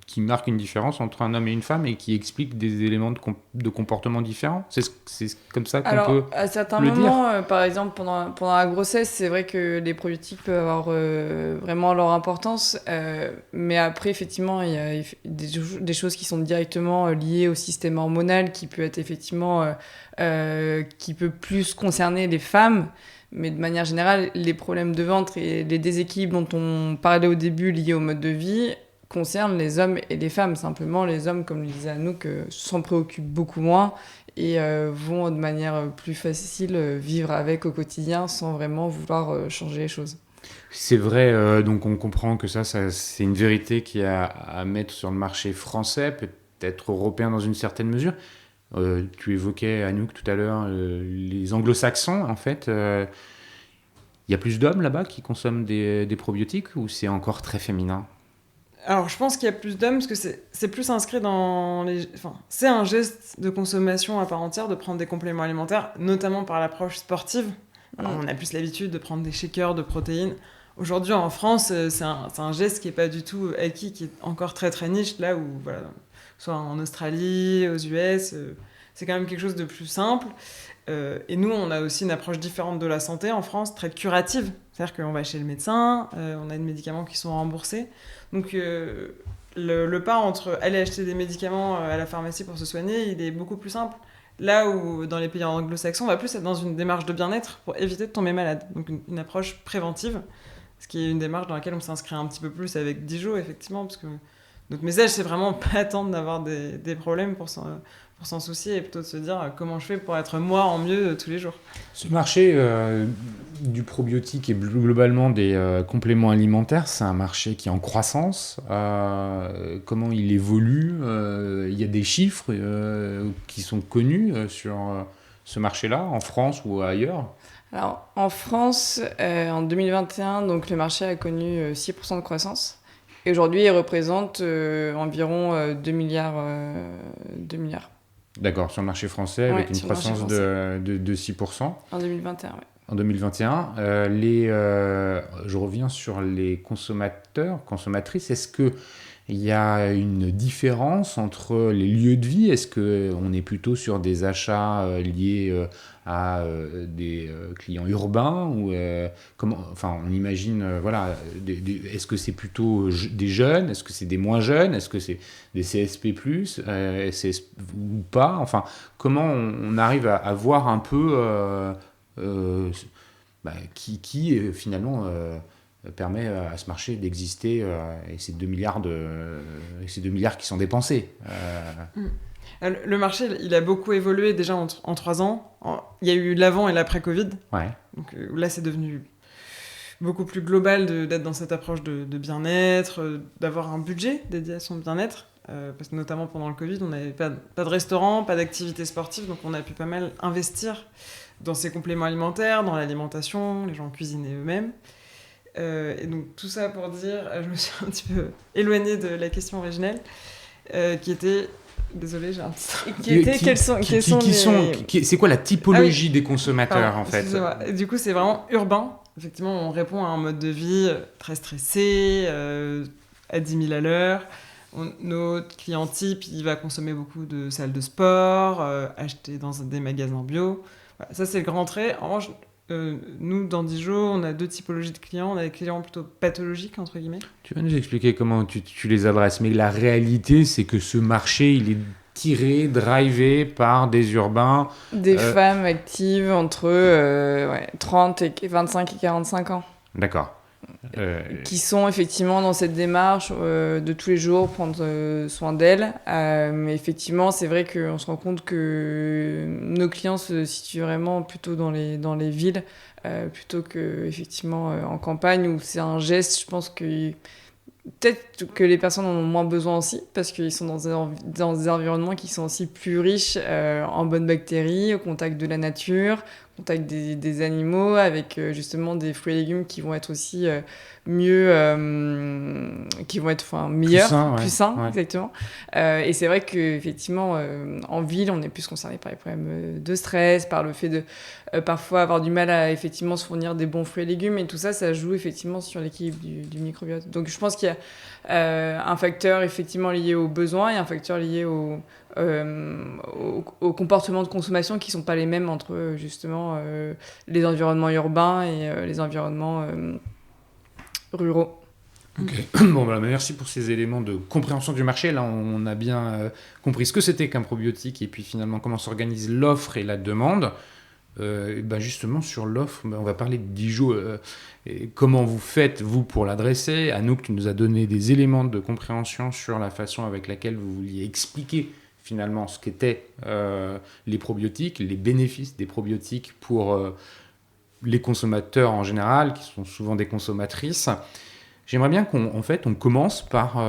qui marque une différence entre un homme et une femme et qui explique des éléments de comportement différents. C'est comme ça qu'on Alors, peut à certains le dire. moments, par exemple, pendant la grossesse, c'est vrai que les probiotiques peuvent avoir vraiment leur importance. Mais après, effectivement, il y a des choses qui sont directement liées au système hormonal qui peut être effectivement... qui peut plus concerner les femmes. Mais de manière générale, les problèmes de ventre et les déséquilibres dont on parlait au début liés au mode de vie concernent les hommes et les femmes. Simplement, les hommes, comme le disait Anouk, s'en préoccupent beaucoup moins et vont de manière plus facile vivre avec au quotidien sans vraiment vouloir changer les choses. C'est vrai, donc on comprend que ça c'est une vérité qui a à mettre sur le marché français, peut-être européen dans une certaine mesure. Tu évoquais, Anouk, tout à l'heure, les anglo-saxons, en fait. Y a plus d'hommes là-bas qui consomment des probiotiques ou c'est encore très féminin ? Alors, je pense qu'il y a plus d'hommes parce que c'est plus inscrit dans les... Enfin, c'est un geste de consommation à part entière de prendre des compléments alimentaires, notamment par l'approche sportive. Alors, on a plus l'habitude de prendre des shakers de protéines. Aujourd'hui, en France, c'est un geste qui n'est pas du tout acquis, qui est encore très très niche, là où, voilà, soit en Australie, aux US, c'est quand même quelque chose de plus simple. Et nous, on a aussi une approche différente de la santé en France, très curative. C'est-à-dire qu'on va chez le médecin, on a des médicaments qui sont remboursés. Donc le pas entre aller acheter des médicaments à la pharmacie pour se soigner, il est beaucoup plus simple. Là où dans les pays anglo-saxons, on va plus être dans une démarche de bien-être pour éviter de tomber malade. Donc une approche préventive, ce qui est une démarche dans laquelle on s'inscrit un petit peu plus avec Dijon, effectivement, parce que notre message, c'est vraiment pas attendre d'avoir des problèmes pour s'en soucier et plutôt de se dire comment je fais pour être moi en mieux tous les jours. Ce marché du probiotique et globalement des compléments alimentaires, c'est un marché qui est en croissance. Comment il évolue ? Il y a des chiffres qui sont connus sur ce marché-là, en France ou ailleurs ? Alors, en France, en 2021, donc, le marché a connu 6% de croissance. Et aujourd'hui, il représente environ 2 milliards. D'accord, sur le marché français, avec une croissance de 6%. En 2021, oui. En 2021, je reviens sur les consommateurs, consommatrices. Est-ce qu'il y a une différence entre les lieux de vie ? Est-ce qu'on est plutôt sur des achats liés à des clients urbains ou on imagine, voilà, est-ce que c'est plutôt des jeunes ? Est-ce que c'est des moins jeunes ? Est-ce que c'est des CSP+, ou pas ? Enfin, comment on arrive à voir un peu qui finalement permet à ce marché d'exister et ces 2 milliards qui sont dépensés. Le marché, il a beaucoup évolué déjà en 3 ans. Il y a eu l'avant et l'après-Covid. Ouais. Donc là, c'est devenu beaucoup plus global d'être dans cette approche de bien-être, d'avoir un budget dédié à son bien-être. Parce que notamment pendant le Covid, on n'avait pas de restaurant, pas d'activité sportive, donc on a pu pas mal investir dans ces compléments alimentaires, dans l'alimentation, les gens cuisinaient eux-mêmes. Et donc tout ça pour dire, je me suis un petit peu éloignée de la question originelle, qui était... Désolée, j'ai un petit... C'est quoi la typologie des consommateurs, en fait ? Excusez-moi. Du coup, c'est vraiment urbain. Effectivement, on répond à un mode de vie très stressé, à 10 000 à l'heure. Notre client type, il va consommer beaucoup de salles de sport, acheter dans des magasins bio. Voilà, ça, c'est le grand trait. En revanche, nous, dans Dijon, on a 2 typologies de clients. On a des clients plutôt pathologiques, entre guillemets. Tu vas nous expliquer comment tu les adresses. Mais la réalité, c'est que ce marché, il est drivé par des urbains. Des femmes actives entre 30 et 25 et 45 ans. D'accord. Qui sont effectivement dans cette démarche de tous les jours, prendre soin d'elles. Mais effectivement, c'est vrai qu'on se rend compte que nos clients se situent vraiment plutôt dans les villes, plutôt qu'effectivement en campagne, où c'est un geste, je pense que peut-être que les personnes en ont moins besoin aussi, parce qu'ils sont dans des environnements qui sont aussi plus riches en bonnes bactéries, au contact de la nature, au contact des animaux, avec justement des fruits et légumes qui vont être aussi mieux, qui vont être meilleurs, plus sains, exactement. Et c'est vrai qu'effectivement, en ville, on est plus concerné par les problèmes de stress, par le fait de parfois avoir du mal à effectivement se fournir des bons fruits et légumes, et tout ça, ça joue effectivement sur l'équilibre du microbiote. Donc je pense qu'il y a un facteur effectivement lié aux besoins et un facteur lié au comportements de consommation qui sont pas les mêmes entre justement les environnements urbains et les environnements ruraux. Ok. Bon, bah, merci pour ces éléments de compréhension du marché. Là, on a bien compris ce que c'était qu'un probiotique et puis finalement comment s'organise l'offre et la demande. Justement, sur l'offre, on va parler de Dijon. Et comment vous faites, vous, pour l'adresser? Anouk, tu nous as donné des éléments de compréhension sur la façon avec laquelle vous vouliez expliquer finalement ce qu'étaient les probiotiques, les bénéfices des probiotiques pour les consommateurs en général, qui sont souvent des consommatrices. J'aimerais bien qu'on commence par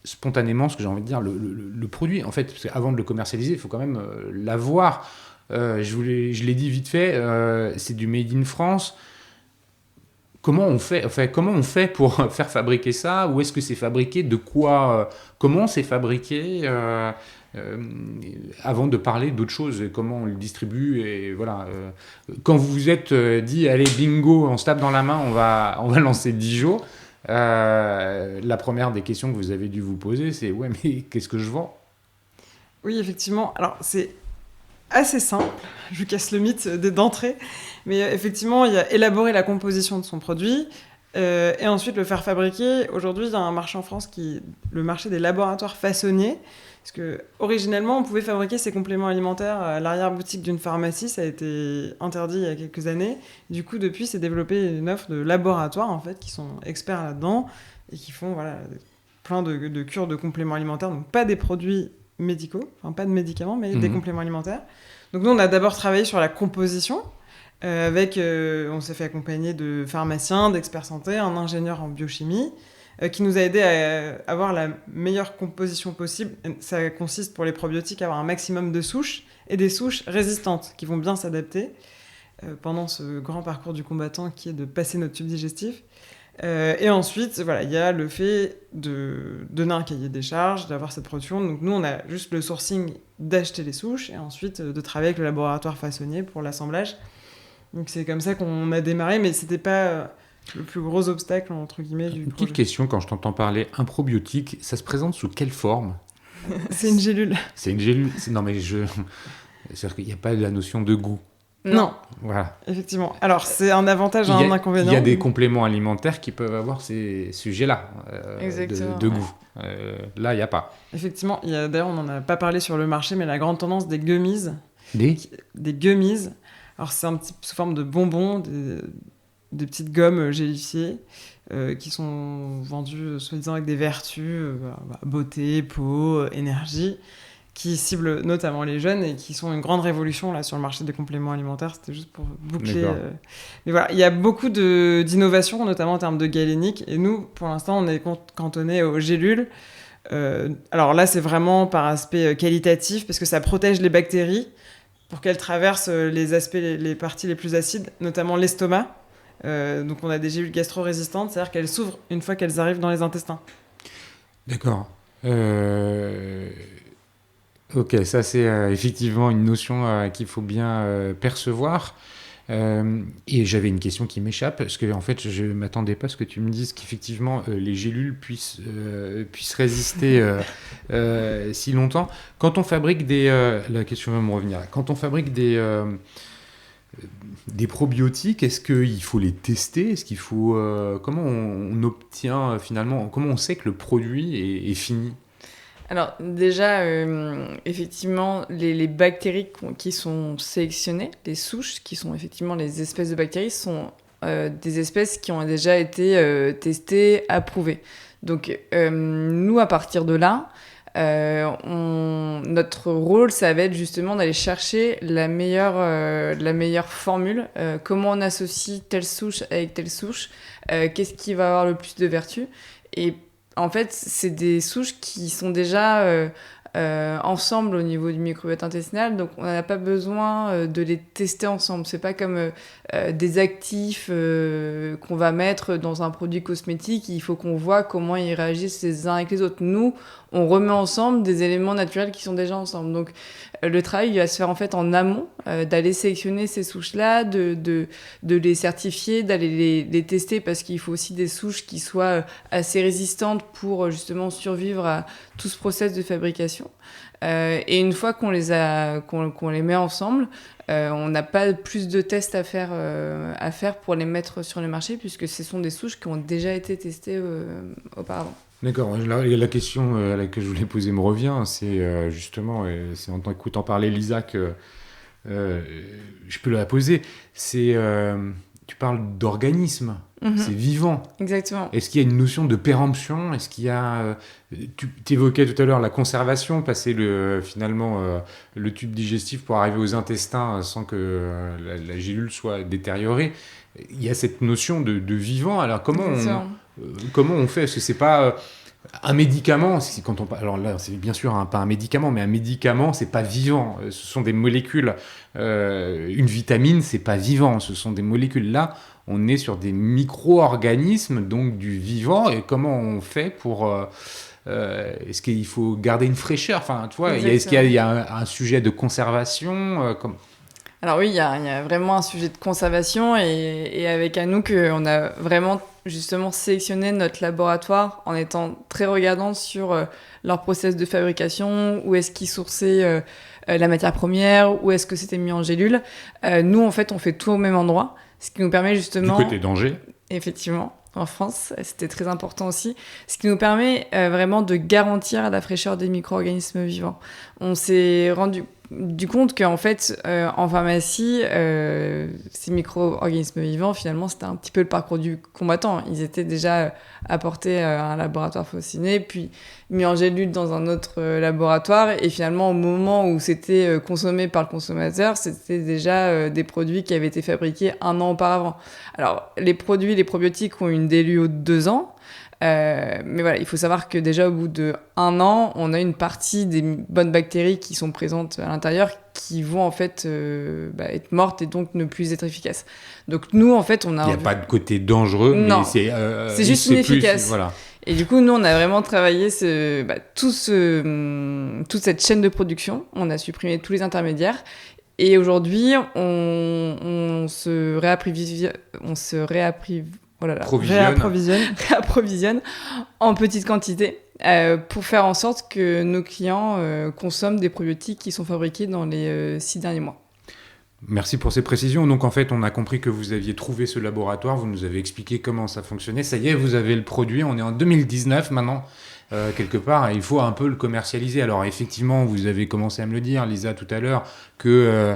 spontanément, ce que j'ai envie de dire, le produit. En fait, parce qu'avant de le commercialiser, il faut quand même l'avoir. Je l'ai dit vite fait, c'est du Made in France. Comment on fait pour faire fabriquer ça? Où est-ce que c'est fabriqué? De quoi? Comment c'est fabriqué? Avant de parler d'autre chose, comment on le distribue et voilà. Quand vous vous êtes dit, allez bingo, on se tape dans la main, on va lancer Dijon. La première des questions que vous avez dû vous poser, c'est ouais, mais qu'est-ce que je vends? Oui, effectivement. Alors c'est assez simple, je vous casse le mythe d'entrée, mais effectivement, il y a élaborer la composition de son produit et ensuite le faire fabriquer. Aujourd'hui, il y a un marché en France le marché des laboratoires façonniers, parce que originellement, on pouvait fabriquer ces compléments alimentaires à l'arrière-boutique d'une pharmacie, ça a été interdit il y a quelques années. Du coup, depuis, c'est développé une offre de laboratoires en fait qui sont experts là-dedans et qui font plein de cures de compléments alimentaires, donc pas des produits médicaux, enfin pas de médicaments, mais des compléments alimentaires. Donc nous, on a d'abord travaillé sur la composition, on s'est fait accompagner de pharmaciens, d'experts santé, un ingénieur en biochimie, qui nous a aidé à avoir la meilleure composition possible. Ça consiste pour les probiotiques à avoir un maximum de souches, et des souches résistantes, qui vont bien s'adapter pendant ce grand parcours du combattant qui est de passer notre tube digestif. Et ensuite, il y a le fait de donner un cahier des charges, d'avoir cette production. Donc nous, on a juste le sourcing d'acheter les souches et ensuite de travailler avec le laboratoire façonnier pour l'assemblage. Donc c'est comme ça qu'on a démarré, mais c'était pas le plus gros obstacle, entre guillemets, du projet. Petite question, quand je t'entends parler, un probiotique, ça se présente sous quelle forme? C'est une gélule. C'est une gélule. Non, mais c'est-à-dire qu'il n'y a pas la notion de goût. Non. Voilà. Effectivement. Alors, c'est un avantage et un inconvénient. Il y a des compléments alimentaires qui peuvent avoir ces sujets-là de goût. Là, il n'y a pas. Effectivement. D'ailleurs, on n'en a pas parlé sur le marché, mais la grande tendance des gummies. Des gummies. Alors, c'est un petit sous forme de bonbons, des petites gommes gélifiées qui sont vendues, soi-disant, avec des vertus, beauté, peau, énergie, qui ciblent notamment les jeunes et qui sont une grande révolution là, sur le marché des compléments alimentaires. C'était juste pour boucler. Mais voilà, il y a beaucoup d'innovations, notamment en termes de galénique. Et nous, pour l'instant, on est cantonné aux gélules. Alors là, c'est vraiment par aspect qualitatif, parce que ça protège les bactéries pour qu'elles traversent les parties les plus acides, notamment l'estomac. Donc on a des gélules gastro-résistantes, c'est-à-dire qu'elles s'ouvrent une fois qu'elles arrivent dans les intestins. D'accord. Ok, ça c'est effectivement une notion qu'il faut bien percevoir. Et j'avais une question qui m'échappe, parce que en fait je ne m'attendais pas à ce que tu me dises qu'effectivement les gélules puissent résister si longtemps. Quand on fabrique la question va me revenir. Quand on fabrique des probiotiques, est-ce qu'il faut les tester? Est-ce qu'il faut comment on obtient finalement, comment on sait que le produit est fini? Alors déjà, effectivement, les bactéries qui sont sélectionnées, les souches qui sont effectivement les espèces de bactéries, sont des espèces qui ont déjà été testées, approuvées. Donc nous, à partir de là, notre rôle, ça va être justement d'aller chercher la meilleure formule. Comment on associe telle souche avec telle souche, qu'est-ce qui va avoir le plus de vertus. Et en fait, c'est des souches qui sont déjà ensemble au niveau du microbiote intestinal, donc on n'a pas besoin de les tester ensemble. C'est pas comme des actifs qu'on va mettre dans un produit cosmétique. Il faut qu'on voit comment ils réagissent les uns avec les autres. Nous, on remet ensemble des éléments naturels qui sont déjà ensemble. Donc le travail il va se faire en fait en amont, d'aller sélectionner ces souches-là, de les certifier, d'aller les tester, parce qu'il faut aussi des souches qui soient assez résistantes pour justement survivre à tout ce process de fabrication. Et une fois qu'on les met ensemble, on n'a pas plus de tests à faire pour les mettre sur le marché, puisque ce sont des souches qui ont déjà été testées auparavant. D'accord. La question à laquelle je voulais poser me revient, c'est justement, c'est en t'écoutant parler Lisa que je peux la poser. C'est, tu parles d'organisme, c'est vivant. Exactement. Est-ce qu'il y a une notion de péremption? Est-ce qu'il y a, tu évoquais tout à l'heure la conservation, passer finalement le tube digestif pour arriver aux intestins sans que la gélule soit détériorée. Il y a cette notion de vivant. Alors comment on fait? Est-ce que c'est pas un médicament? Alors là, c'est bien sûr pas un médicament, mais un médicament, c'est pas vivant. Ce sont des molécules. Une vitamine, c'est pas vivant. Ce sont des molécules. Là, on est sur des micro-organismes, donc du vivant. Et comment on fait pour... est-ce qu'il faut garder une fraîcheur? Enfin, tu vois, est-ce qu'il y a un sujet de conservation Alors oui, il y a vraiment un sujet de conservation, et avec Anouk, on a vraiment justement sélectionné notre laboratoire en étant très regardante sur leur process de fabrication, où est-ce qu'ils sourçaient la matière première, où est-ce que c'était mis en gélule. Nous, en fait, on fait tout au même endroit, ce qui nous permet justement... Du côté d'Angers. Effectivement, en France, c'était très important aussi, ce qui nous permet vraiment de garantir la fraîcheur des micro-organismes vivants. On s'est rendu compte qu'en fait, en pharmacie, ces micro-organismes vivants, finalement, c'était un petit peu le parcours du combattant. Ils étaient déjà apportés à un laboratoire Faucinet, puis mis en gélule dans un autre laboratoire, et finalement, au moment où c'était consommé par le consommateur, c'était déjà des produits qui avaient été fabriqués 1 an auparavant. Alors, les probiotiques ont une DLUO de 2 ans, mais voilà, il faut savoir que déjà au bout de 1 an, on a une partie des bonnes bactéries qui sont présentes à l'intérieur qui vont en fait être mortes et donc ne plus être efficaces. Donc nous, en fait, on a... Il n'y a pas de côté dangereux, non, mais c'est juste inefficace. Voilà. Et du coup, nous, on a vraiment travaillé toute cette chaîne de production. On a supprimé tous les intermédiaires. Et aujourd'hui, on se réapprovisionne en petite quantité pour faire en sorte que nos clients consomment des probiotiques qui sont fabriqués dans les 6 derniers mois. Merci pour ces précisions. Donc en fait, on a compris que vous aviez trouvé ce laboratoire, vous nous avez expliqué comment ça fonctionnait. Ça y est, vous avez le produit, on est en 2019 maintenant. Quelque part, il faut un peu le commercialiser. Alors effectivement, vous avez commencé à me le dire, Lisa, tout à l'heure, que...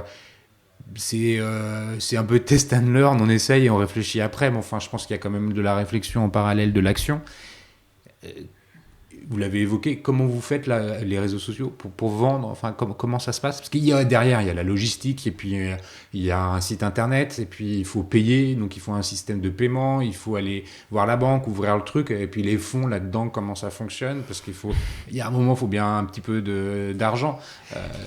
c'est un peu test and learn, on essaye et on réfléchit après, mais enfin je pense qu'il y a quand même de la réflexion en parallèle de l'action. Vous l'avez évoqué, comment vous faites les réseaux sociaux pour vendre, enfin comment ça se passe? Parce qu'il y a derrière, il y a la logistique, et puis il y a un site internet, et puis il faut payer, donc il faut un système de paiement, il faut aller voir la banque, ouvrir le truc, et puis les fonds là-dedans, comment ça fonctionne, parce il y a un moment, il faut bien un petit peu d'argent.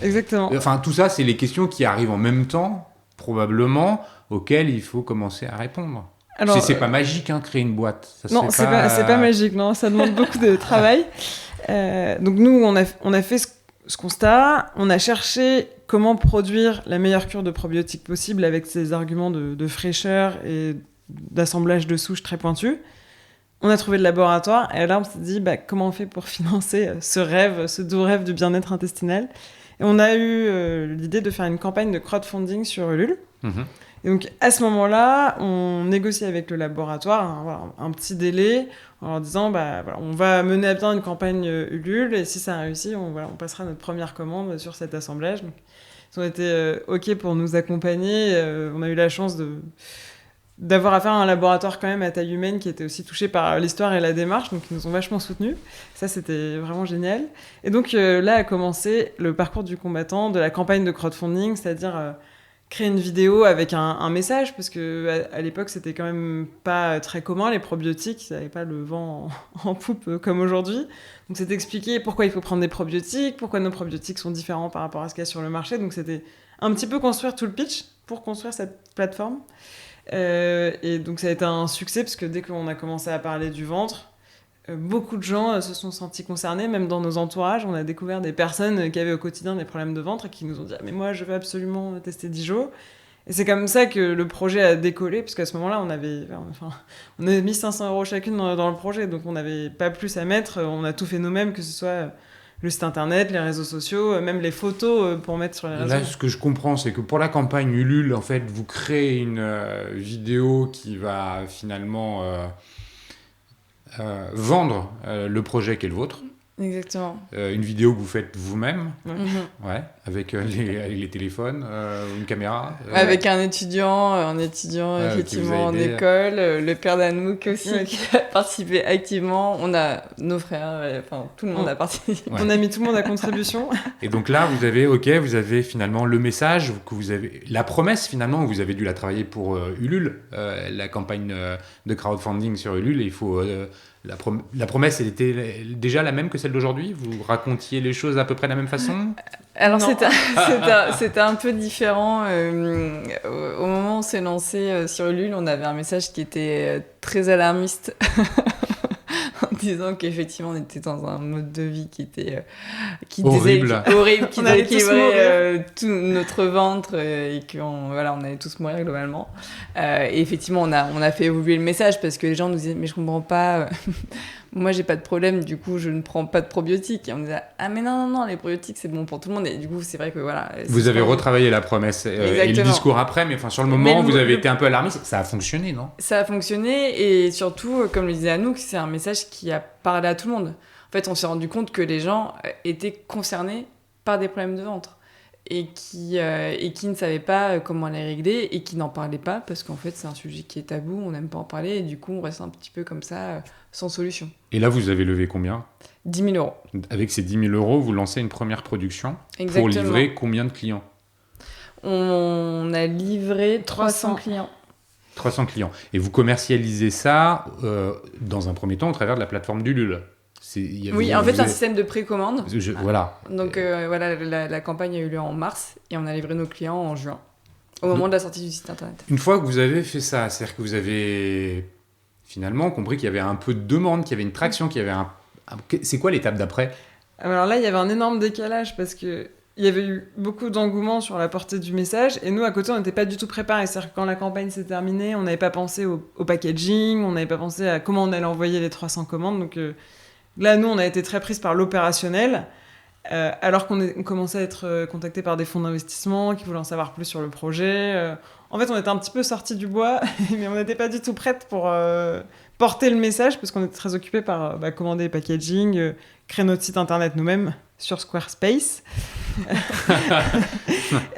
Exactement. Enfin, tout ça, c'est les questions qui arrivent en même temps, probablement, auxquelles il faut commencer à répondre. Alors, c'est pas magique, créer une boîte. Non, c'est pas magique, non, ça demande beaucoup de travail. Donc nous, on a fait ce constat, on a cherché comment produire la meilleure cure de probiotiques possible avec ces arguments de fraîcheur et d'assemblage de souches très pointus. On a trouvé le laboratoire, et là on s'est dit comment on fait pour financer ce doux rêve du bien-être intestinal. Et on a eu l'idée de faire une campagne de crowdfunding sur Ulule. Et donc, à ce moment-là, on négocie avec le laboratoire un petit délai en leur disant on va mener à bien une campagne Ulule, et si ça réussit, on passera notre première commande sur cet assemblage. Donc, ils ont été OK pour nous accompagner. On a eu la chance d'avoir affaire à un laboratoire quand même à taille humaine qui était aussi touché par l'histoire et la démarche, donc ils nous ont vachement soutenus. Ça, c'était vraiment génial. Et donc là a commencé le parcours du combattant de la campagne de crowdfunding, c'est-à-dire... créer une vidéo avec un message, parce que à l'époque, c'était quand même pas très commun, les probiotiques, ça n'avait pas le vent en poupe comme aujourd'hui. Donc, c'était expliquer pourquoi il faut prendre des probiotiques, pourquoi nos probiotiques sont différents par rapport à ce qu'il y a sur le marché. Donc, c'était un petit peu construire tout le pitch pour construire cette plateforme. Et donc, ça a été un succès, parce que dès qu'on a commencé à parler du ventre, beaucoup de gens se sont sentis concernés, même dans nos entourages. On a découvert des personnes qui avaient au quotidien des problèmes de ventre et qui nous ont dit « mais moi, je veux absolument tester Dijo ». Et c'est comme ça que le projet a décollé, parce qu'à ce moment-là, on avait mis 500 € chacune dans le projet, donc on n'avait pas plus à mettre. On a tout fait nous-mêmes, que ce soit le site internet, les réseaux sociaux, même les photos pour mettre sur les réseaux. Là, ce que je comprends, c'est que pour la campagne Ulule, en fait, vous créez une vidéo qui va finalement vendre le projet qui est le vôtre. Exactement. Une vidéo que vous faites vous-même, Mhm. avec les téléphones, une caméra. Avec un étudiant effectivement en école, le père d'Anouk aussi qui a participé activement. On a nos frères, tout le monde a participé. On a mis tout le monde à contribution. Et donc là, vous avez finalement le message que vous avez, la promesse finalement, vous avez dû la travailler pour Ulule, la campagne de crowdfunding sur Ulule. Et il faut la promesse, elle était déjà la même que celle d'aujourd'hui? Vous racontiez les choses à peu près de la même façon? Alors c'était un peu différent. Au moment où on s'est lancé sur Ulule, on avait un message qui était très alarmiste. En disant qu'effectivement on était dans un mode de vie qui était horrible, qui déséquilibrait tout notre ventre et qu'on on allait tous mourir globalement. Et effectivement on a fait évoluer le message parce que les gens nous disaient mais je comprends pas, moi j'ai pas de problème, du coup je ne prends pas de probiotiques. Et on disait ah mais non les probiotiques c'est bon pour tout le monde. Et du coup c'est vrai que vous avez retravaillé la promesse et le discours après, mais sur le moment vous avez été un peu alarmiste. Ça a fonctionné, non? Ça a fonctionné, et surtout comme le disait Anouk, c'est un message qui a parlé à tout le monde. En fait on s'est rendu compte que les gens étaient concernés par des problèmes de ventre et qui ne savaient pas comment les régler et qui n'en parlaient pas parce qu'en fait c'est un sujet qui est tabou, on n'aime pas en parler et du coup on reste un petit peu comme ça sans solution. Et là vous avez levé combien? 10 000 €. Avec ces 10 000 € vous lancez une première production. Exactement. Pour livrer combien de clients? On a livré 300 clients. 300 clients. Et vous commercialisez ça dans un premier temps au travers de la plateforme d'Ulule. Oui, en fait, un système de précommande. Voilà. Donc la campagne a eu lieu en mars et on a livré nos clients en juin, au moment de la sortie du site internet. Une fois que vous avez fait ça, c'est-à-dire que vous avez finalement compris qu'il y avait un peu de demande, qu'il y avait une traction, qu'il y avait c'est quoi l'étape d'après? Alors là, il y avait un énorme décalage parce que il y avait eu beaucoup d'engouement sur la portée du message et nous, à côté, on n'était pas du tout préparés. C'est-à-dire que quand la campagne s'est terminée, on n'avait pas pensé au packaging, on n'avait pas pensé à comment on allait envoyer les 300 commandes. Donc là, nous, on a été très prises par l'opérationnel, alors qu'on commençait à être contactés par des fonds d'investissement qui voulaient en savoir plus sur le projet. En fait, on était un petit peu sortis du bois, mais on n'était pas du tout prêtes pour porter le message parce qu'on était très occupés par commander les packaging, créer notre site internet nous-mêmes sur Squarespace.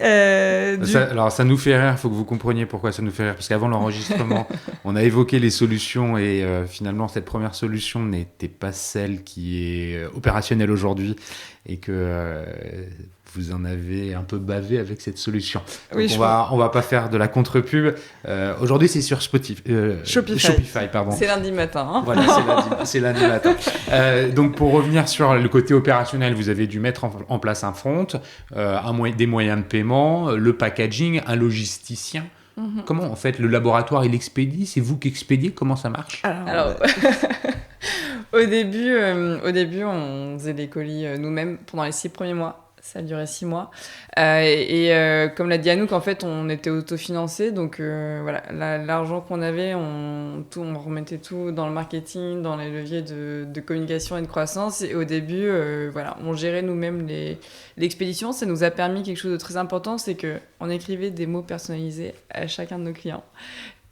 Alors ça nous fait rire, il faut que vous compreniez pourquoi ça nous fait rire, parce qu'avant l'enregistrement, on a évoqué les solutions et finalement cette première solution n'était pas celle qui est opérationnelle aujourd'hui et que vous en avez un peu bavé avec cette solution. Donc oui, on va pas faire de la contre-pub. Aujourd'hui, c'est sur Shopify, pardon. C'est lundi matin. Hein. Voilà, c'est lundi matin. Donc, pour revenir sur le côté opérationnel, vous avez dû mettre en place un front, des moyens de paiement, le packaging, un logisticien. Mm-hmm. Comment, en fait, le laboratoire, il expédie? C'est vous qui expédiez? Comment ça marche? Alors au début, on faisait des colis nous-mêmes pendant les 6 premiers mois. Ça a duré 6 mois. Comme l'a dit Anouk, en fait, on était autofinancé. Donc, l'argent qu'on avait, on remettait tout dans le marketing, dans les leviers de communication et de croissance. Et au début, on gérait nous-mêmes l'expédition. Ça nous a permis quelque chose de très important, c'est qu'on écrivait des mots personnalisés à chacun de nos clients.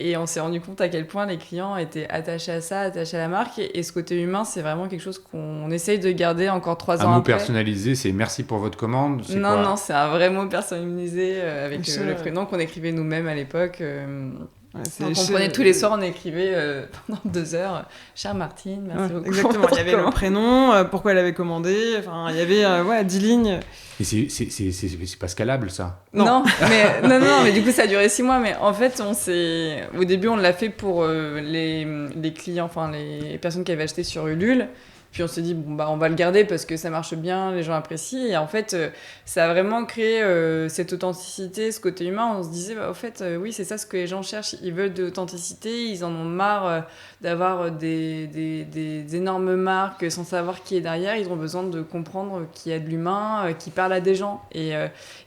Et on s'est rendu compte à quel point les clients étaient attachés à ça, attachés à la marque. Et ce côté humain, c'est vraiment quelque chose qu'on essaye de garder encore 3 ans après. Un mot personnalisé, c'est merci pour votre commande? Non, c'est un vrai mot personnalisé avec le prénom qu'on écrivait nous-mêmes à l'époque. Ouais, Donc on prenait tous les soirs, on écrivait pendant 2 heures. Chère Martine, merci beaucoup. Exactement, il y avait le prénom, pourquoi elle avait commandé, enfin il y avait 10 lignes. Et c'est pas scalable, ça. Non, mais du coup ça a duré 6 mois. Mais en fait, au début on l'a fait pour les clients, enfin les personnes qui avaient acheté sur Ulule. Puis on s'est dit, bon, bah, on va le garder parce que ça marche bien, les gens apprécient. Et en fait, ça a vraiment créé cette authenticité, ce côté humain. On se disait, bah, au fait, oui, c'est ça ce que les gens cherchent. Ils veulent de l'authenticité, ils en ont marre d'avoir des énormes marques sans savoir qui est derrière. Ils ont besoin de comprendre qu'il y a de l'humain, qui parle à des gens. Et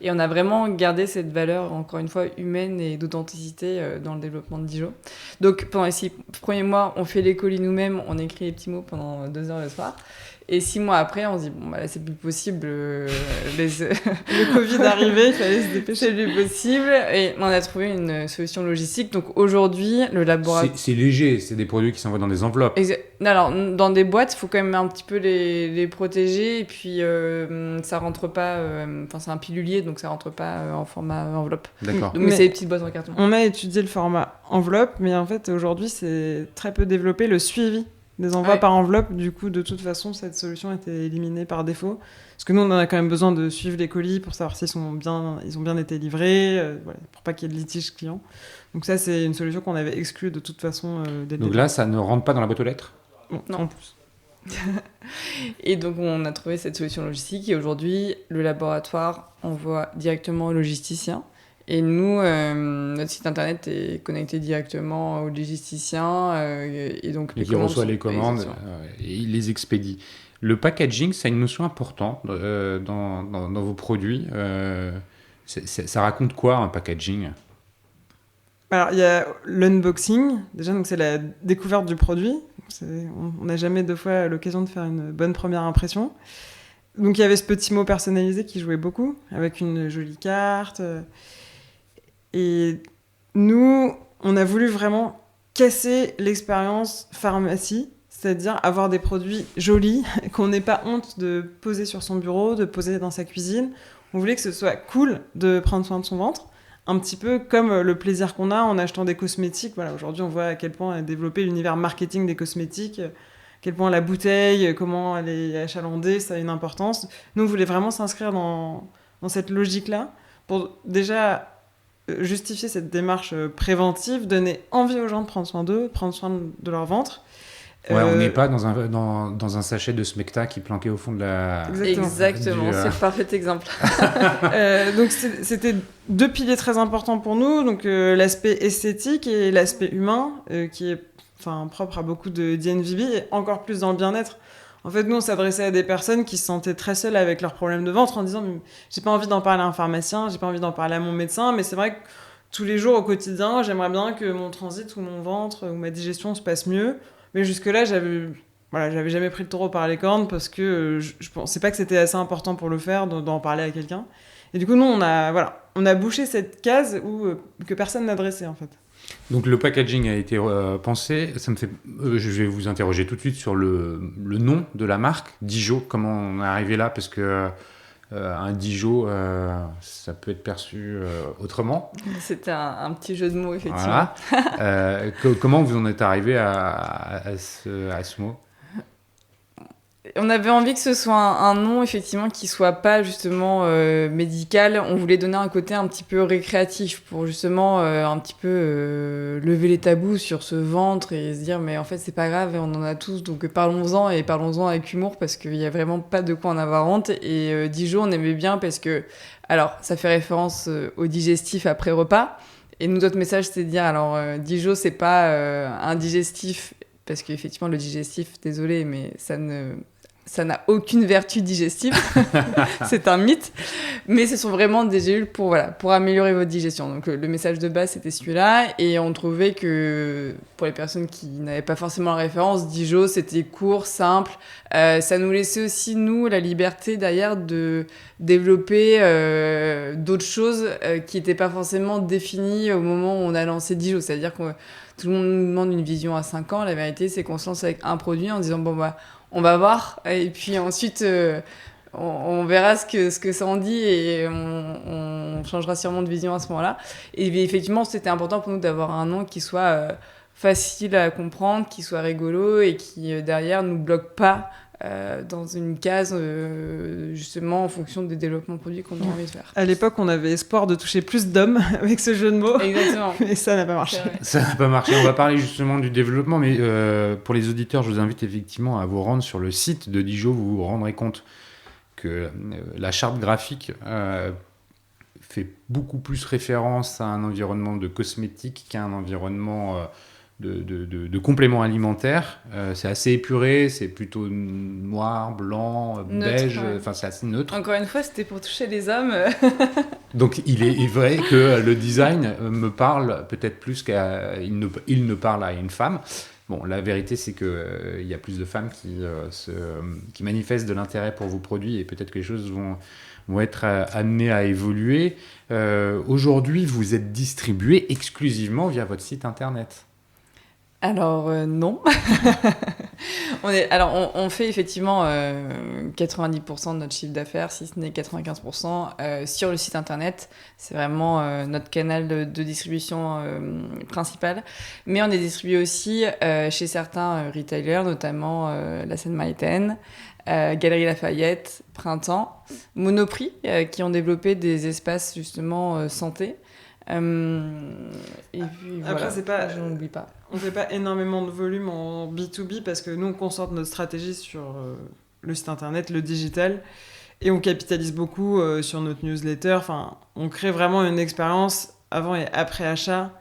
on a vraiment gardé cette valeur, encore une fois, humaine et d'authenticité dans le développement de Dijon. Donc pendant les 6 premiers mois, on fait les colis nous-mêmes, on écrit les petits mots pendant 2 heures le soir. Et 6 mois après, on se dit, bon, bah là, c'est plus possible. Le Covid arrivé, il fallait se dépêcher. C'est plus possible. Et on a trouvé une solution logistique. Donc aujourd'hui, le laboratoire... C'est léger, c'est des produits qui s'envoient dans des enveloppes. Alors, dans des boîtes, il faut quand même un petit peu les protéger. Et puis, ça rentre pas... Enfin, c'est un pilulier, donc ça rentre pas en format enveloppe. D'accord. Donc, mais c'est des petites boîtes en carton. On a étudié le format enveloppe, mais en fait, aujourd'hui, c'est très peu développé le suivi des envois par enveloppe. Du coup, de toute façon, cette solution était éliminée par défaut. Parce que nous, on a quand même besoin de suivre les colis pour savoir s'ils ont bien été livrés, pour pas qu'il y ait de litige client. Donc ça, c'est une solution qu'on avait exclue de toute façon dès le début. Donc là, ça ne rentre pas dans la boîte aux lettres ? Non. En plus. Et donc, on a trouvé cette solution logistique. Et aujourd'hui, le laboratoire envoie directement au logisticien. Et nous, notre site internet est connecté directement au logisticien. Et donc, et qui reçoit les commandes et il les expédie. Le packaging, c'est une notion importante dans vos produits. Ça raconte quoi, un packaging ? Alors, il y a l'unboxing. Déjà, donc, c'est la découverte du produit. On n'a jamais 2 fois l'occasion de faire une bonne première impression. Donc, il y avait ce petit mot personnalisé qui jouait beaucoup, avec une jolie carte. Et nous, on a voulu vraiment casser l'expérience pharmacie, c'est-à-dire avoir des produits jolis, qu'on n'ait pas honte de poser sur son bureau, de poser dans sa cuisine. On voulait que ce soit cool de prendre soin de son ventre, un petit peu comme le plaisir qu'on a en achetant des cosmétiques. Voilà, aujourd'hui, on voit à quel point a développé l'univers marketing des cosmétiques, à quel point la bouteille, comment elle est achalandée, ça a une importance. Nous, on voulait vraiment s'inscrire dans cette logique-là pour déjà justifier cette démarche préventive, donner envie aux gens de prendre soin d'eux, prendre soin de leur ventre. Ouais, on n'est pas dans un sachet de Smecta qui est planqué au fond de la... Exactement, c'est le parfait exemple. Donc c'était 2 piliers très importants pour nous, donc l'aspect esthétique et l'aspect humain, qui est propre à beaucoup de DNVB, et encore plus dans le bien-être. En fait, nous, on s'adressait à des personnes qui se sentaient très seules avec leurs problèmes de ventre en disant « j'ai pas envie d'en parler à un pharmacien, j'ai pas envie d'en parler à mon médecin, mais c'est vrai que tous les jours au quotidien, j'aimerais bien que mon transit ou mon ventre ou ma digestion se passe mieux. » Mais jusque-là, j'avais jamais pris le taureau par les cornes parce que je pensais pas que c'était assez important pour le faire, d'en parler à quelqu'un. Et du coup, nous, on a bouché cette case que personne n'adressait, en fait. Donc le packaging a été pensé. Ça me fait. Je vais vous interroger tout de suite sur le nom de la marque, Dijon. Comment on est arrivé là ? Parce que un Dijon, ça peut être perçu autrement. C'était un petit jeu de mots, effectivement. Voilà. Comment vous en êtes arrivé à ce mot ? On avait envie que ce soit un nom, effectivement, qui soit pas justement médical. On voulait donner un côté un petit peu récréatif pour justement un petit peu lever les tabous sur ce ventre et se dire mais en fait c'est pas grave, on en a tous, donc parlons-en et parlons-en avec humour parce qu'il y a vraiment pas de quoi en avoir honte. Et Dijon, on aimait bien parce que, alors ça fait référence au digestif après repas. Et nous, notre message, c'est de dire alors Dijon, c'est pas un digestif, parce qu'effectivement le digestif, désolé, mais ça n'a aucune vertu digestive, c'est un mythe, mais ce sont vraiment des gélules pour améliorer votre digestion. Donc le message de base, c'était celui-là, et on trouvait que pour les personnes qui n'avaient pas forcément la référence, Dijon, c'était court, simple, ça nous laissait aussi, nous, la liberté derrière de développer d'autres choses qui n'étaient pas forcément définies au moment où on a lancé Dijon, c'est-à-dire que tout le monde nous demande une vision à 5 ans, la vérité, c'est qu'on se lance avec un produit en disant, bon, bah, on va voir, et puis ensuite, on verra ce que ça en dit et on changera sûrement de vision à ce moment-là. Et effectivement, c'était important pour nous d'avoir un nom qui soit facile à comprendre, qui soit rigolo et qui, derrière, nous bloque pas dans une case, justement, en fonction des développements produits qu'on a envie de faire. À l'époque, on avait espoir de toucher plus d'hommes avec ce jeu de mots. Exactement. Mais ça n'a pas marché. Ça n'a pas marché. On va parler justement du développement, mais pour les auditeurs, je vous invite effectivement à vous rendre sur le site de Dijo. Vous vous rendrez compte que la charte graphique fait beaucoup plus référence à un environnement de cosmétique qu'à un environnement de compléments alimentaires. C'est assez épuré, c'est plutôt noir, blanc, Neutre, beige, ouais. enfin c'est assez neutre. Encore une fois, c'était pour toucher les hommes. Donc il est vrai que le design me parle peut-être plus qu'il ne parle à une femme. Bon, la vérité c'est que il y a plus de femmes qui manifestent de l'intérêt pour vos produits et peut-être que les choses vont être amenées à évoluer. Aujourd'hui, vous êtes distribué exclusivement via votre site internet. Alors, non. On fait effectivement 90% de notre chiffre d'affaires, si ce n'est 95%, sur le site internet. C'est vraiment notre canal de distribution principal. Mais on est distribué aussi chez certains retailers, notamment la Seine-Maritime, Galeries Lafayette, Printemps, Monoprix, qui ont développé des espaces justement santé. Et puis, Après, voilà, je n'oublie pas. On fait pas énormément de volume en B2B parce que nous, on concentre notre stratégie sur le site internet, le digital, et on capitalise beaucoup sur notre newsletter. Enfin, on crée vraiment une expérience avant et après achat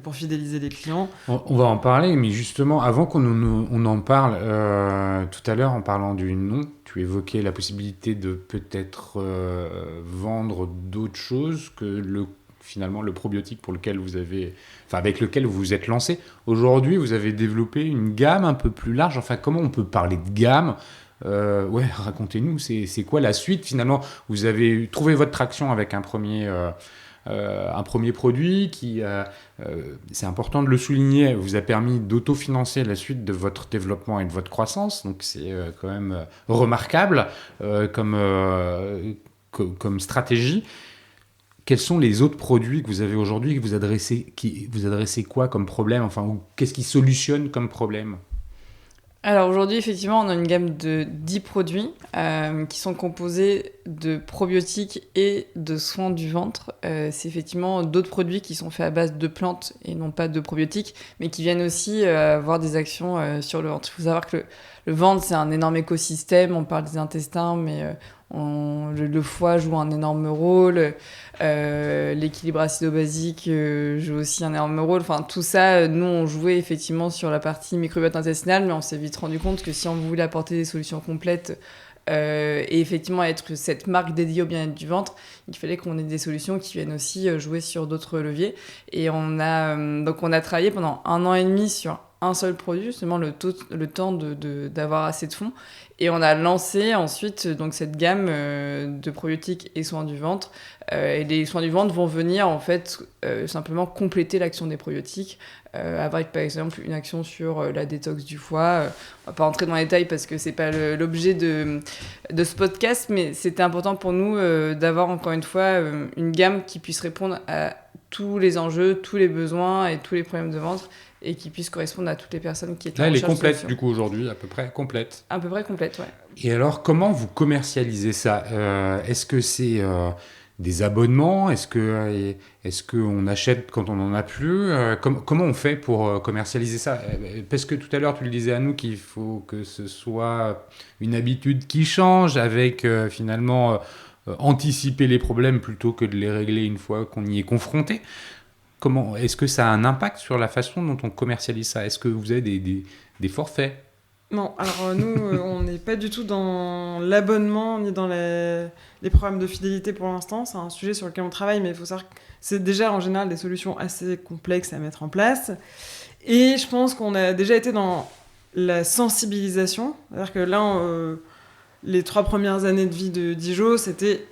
pour fidéliser les clients. On va en parler, mais justement, avant qu'on en parle, tout à l'heure, en parlant du nom, tu évoquais la possibilité de peut-être vendre d'autres choses que finalement le probiotique avec lequel vous vous êtes lancé. Aujourd'hui, vous avez développé une gamme un peu plus large. Enfin, comment on peut parler de gamme ? Racontez-nous, c'est quoi la suite finalement ? Vous avez trouvé votre traction avec un premier produit qui, c'est important de le souligner, vous a permis d'autofinancer la suite de votre développement et de votre croissance. Donc c'est quand même remarquable comme stratégie. Quels sont les autres produits que vous avez aujourd'hui qui vous adressez quoi comme problème, enfin, ou qu'est-ce qui solutionne comme problème ? Alors aujourd'hui, effectivement, on a une gamme de 10 produits qui sont composés de probiotiques et de soins du ventre. C'est effectivement d'autres produits qui sont faits à base de plantes et non pas de probiotiques, mais qui viennent aussi avoir des actions sur le ventre. Il faut savoir que le ventre, c'est un énorme écosystème. On parle des intestins, mais le foie joue un énorme rôle. L'équilibre acido-basique joue aussi un énorme rôle. Enfin, tout ça, nous, on jouait effectivement sur la partie microbiote intestinale, mais on s'est vite rendu compte que si on voulait apporter des solutions complètes et effectivement être cette marque dédiée au bien-être du ventre, il fallait qu'on ait des solutions qui viennent aussi jouer sur d'autres leviers. Et on a travaillé pendant 1 an et demi sur un seul produit, justement le temps d'avoir assez de fonds. Et on a lancé ensuite donc cette gamme de probiotiques et soins du ventre. Et les soins du ventre vont venir en fait simplement compléter l'action des probiotiques, avec par exemple une action sur la détox du foie. On va pas rentrer dans les détails parce que c'est pas l'objet de ce podcast, mais c'était important pour nous d'avoir encore une fois une gamme qui puisse répondre à tous les enjeux, tous les besoins et tous les problèmes de ventre, et qui puisse correspondre à toutes les personnes qui étaient Là, en elle est recherche de complète, solutions. du coup, aujourd'hui, à peu près complète. À peu près complète, ouais. Et alors, comment vous commercialisez ça ? Est-ce que c'est des abonnements ? Est-ce qu'on achète quand on n'en a plus ? Comment on fait pour commercialiser ça ? Parce que tout à l'heure, tu le disais à nous qu'il faut que ce soit une habitude qui change avec finalement anticiper les problèmes plutôt que de les régler une fois qu'on y est confronté. Est-ce que ça a un impact sur la façon dont on commercialise ça ? Est-ce que vous avez des forfaits ? Non, alors nous, on n'est pas du tout dans l'abonnement ni dans les programmes de fidélité pour l'instant. C'est un sujet sur lequel on travaille, mais il faut savoir que c'est déjà en général des solutions assez complexes à mettre en place. Et je pense qu'on a déjà été dans la sensibilisation. C'est-à-dire que là, les 3 premières années de vie de Dijo, c'était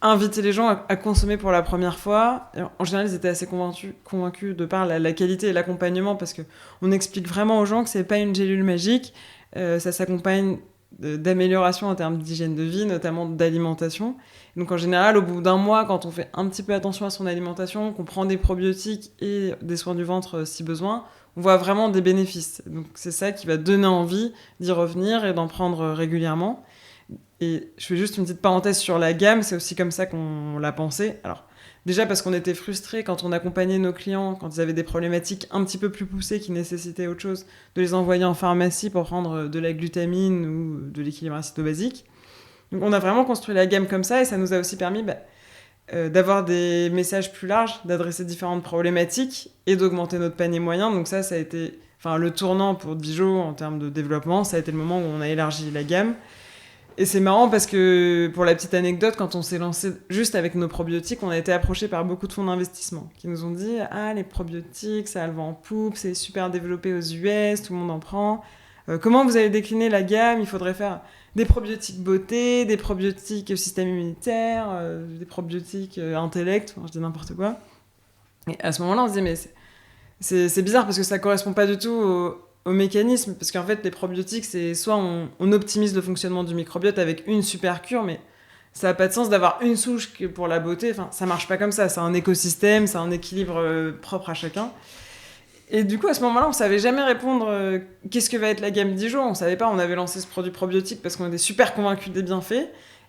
inviter les gens à consommer pour la première fois. Et en général, ils étaient assez convaincus de par la qualité et l'accompagnement, parce qu'on explique vraiment aux gens que c'est pas une gélule magique, ça s'accompagne d'amélioration en termes d'hygiène de vie, notamment d'alimentation. Donc en général, au bout d'un mois, quand on fait un petit peu attention à son alimentation, qu'on prend des probiotiques et des soins du ventre si besoin, on voit vraiment des bénéfices. Donc c'est ça qui va donner envie d'y revenir et d'en prendre régulièrement. Et je fais juste une petite parenthèse sur la gamme, c'est aussi comme ça qu'on l'a pensé. Alors déjà parce qu'on était frustrés quand on accompagnait nos clients, quand ils avaient des problématiques un petit peu plus poussées qui nécessitaient autre chose, de les envoyer en pharmacie pour prendre de la glutamine ou de l'équilibre acido-basique. Donc on a vraiment construit la gamme comme ça et ça nous a aussi permis d'avoir des messages plus larges, d'adresser différentes problématiques et d'augmenter notre panier moyen. Donc ça a été le tournant pour Dijon en termes de développement. Ça a été le moment où on a élargi la gamme. Et c'est marrant parce que, pour la petite anecdote, quand on s'est lancé juste avec nos probiotiques, on a été approché par beaucoup de fonds d'investissement qui nous ont dit « Ah, les probiotiques, ça a le vent en poupe, c'est super développé aux US, tout le monde en prend. Comment vous allez décliner la gamme ? Il faudrait faire des probiotiques beauté, des probiotiques système immunitaire, des probiotiques intellect, je dis n'importe quoi. » Et à ce moment-là, on se dit « Mais c'est bizarre parce que ça correspond pas du tout au mécanisme, parce qu'en fait, les probiotiques, c'est soit on optimise le fonctionnement du microbiote avec une super cure, mais ça n'a pas de sens d'avoir une souche pour la beauté. Enfin, ça marche pas comme ça. C'est un écosystème, c'est un équilibre propre à chacun. Et du coup, à ce moment-là, on savait jamais répondre qu'est-ce que va être la gamme Dijon. On savait pas. On avait lancé ce produit probiotique parce qu'on était super convaincus des bienfaits.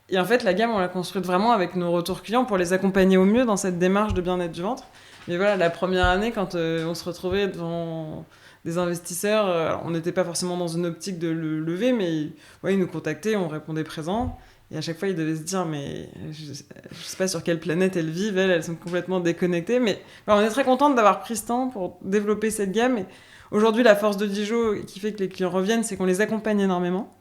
Et en fait, la gamme, on l'a construite vraiment avec nos retours clients pour les accompagner au mieux dans cette démarche de bien-être du ventre. Mais voilà, la première année, quand on se retrouvait devant des investisseurs, on n'était pas forcément dans une optique de le lever, mais ils nous contactaient, on répondait présent. Et à chaque fois, ils devaient se dire, mais je sais pas sur quelle planète elles vivent, elles sont complètement déconnectées. Mais on est très contente d'avoir pris ce temps pour développer cette gamme. Et aujourd'hui, la force de Dijon qui fait que les clients reviennent, c'est qu'on les accompagne énormément.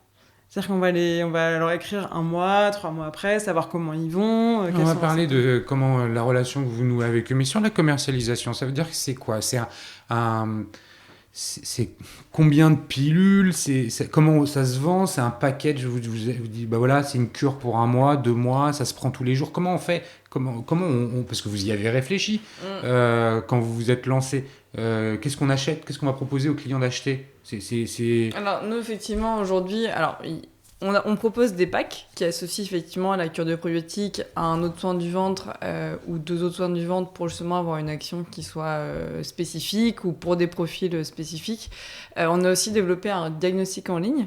C'est-à-dire qu'on va leur écrire 1 mois, 3 mois après, savoir comment ils vont. On va parler de comment la relation que vous nouez avec eux. Mais sur la commercialisation, ça veut dire que c'est quoi ? C'est combien de pilules, comment ça se vend, c'est un package, vous dites, voilà, c'est une cure pour 1 mois, 2 mois, ça se prend tous les jours. Comment on fait ? Comment parce que vous y avez réfléchi quand vous vous êtes lancé. Qu'est-ce qu'on achète ? Qu'est-ce qu'on va proposer aux clients d'acheter ? Alors, nous, effectivement, aujourd'hui, on propose des packs qui associent effectivement à la cure de probiotiques à un autre soin du ventre ou 2 autres soins du ventre pour justement avoir une action qui soit spécifique ou pour des profils spécifiques. On a aussi développé un diagnostic en ligne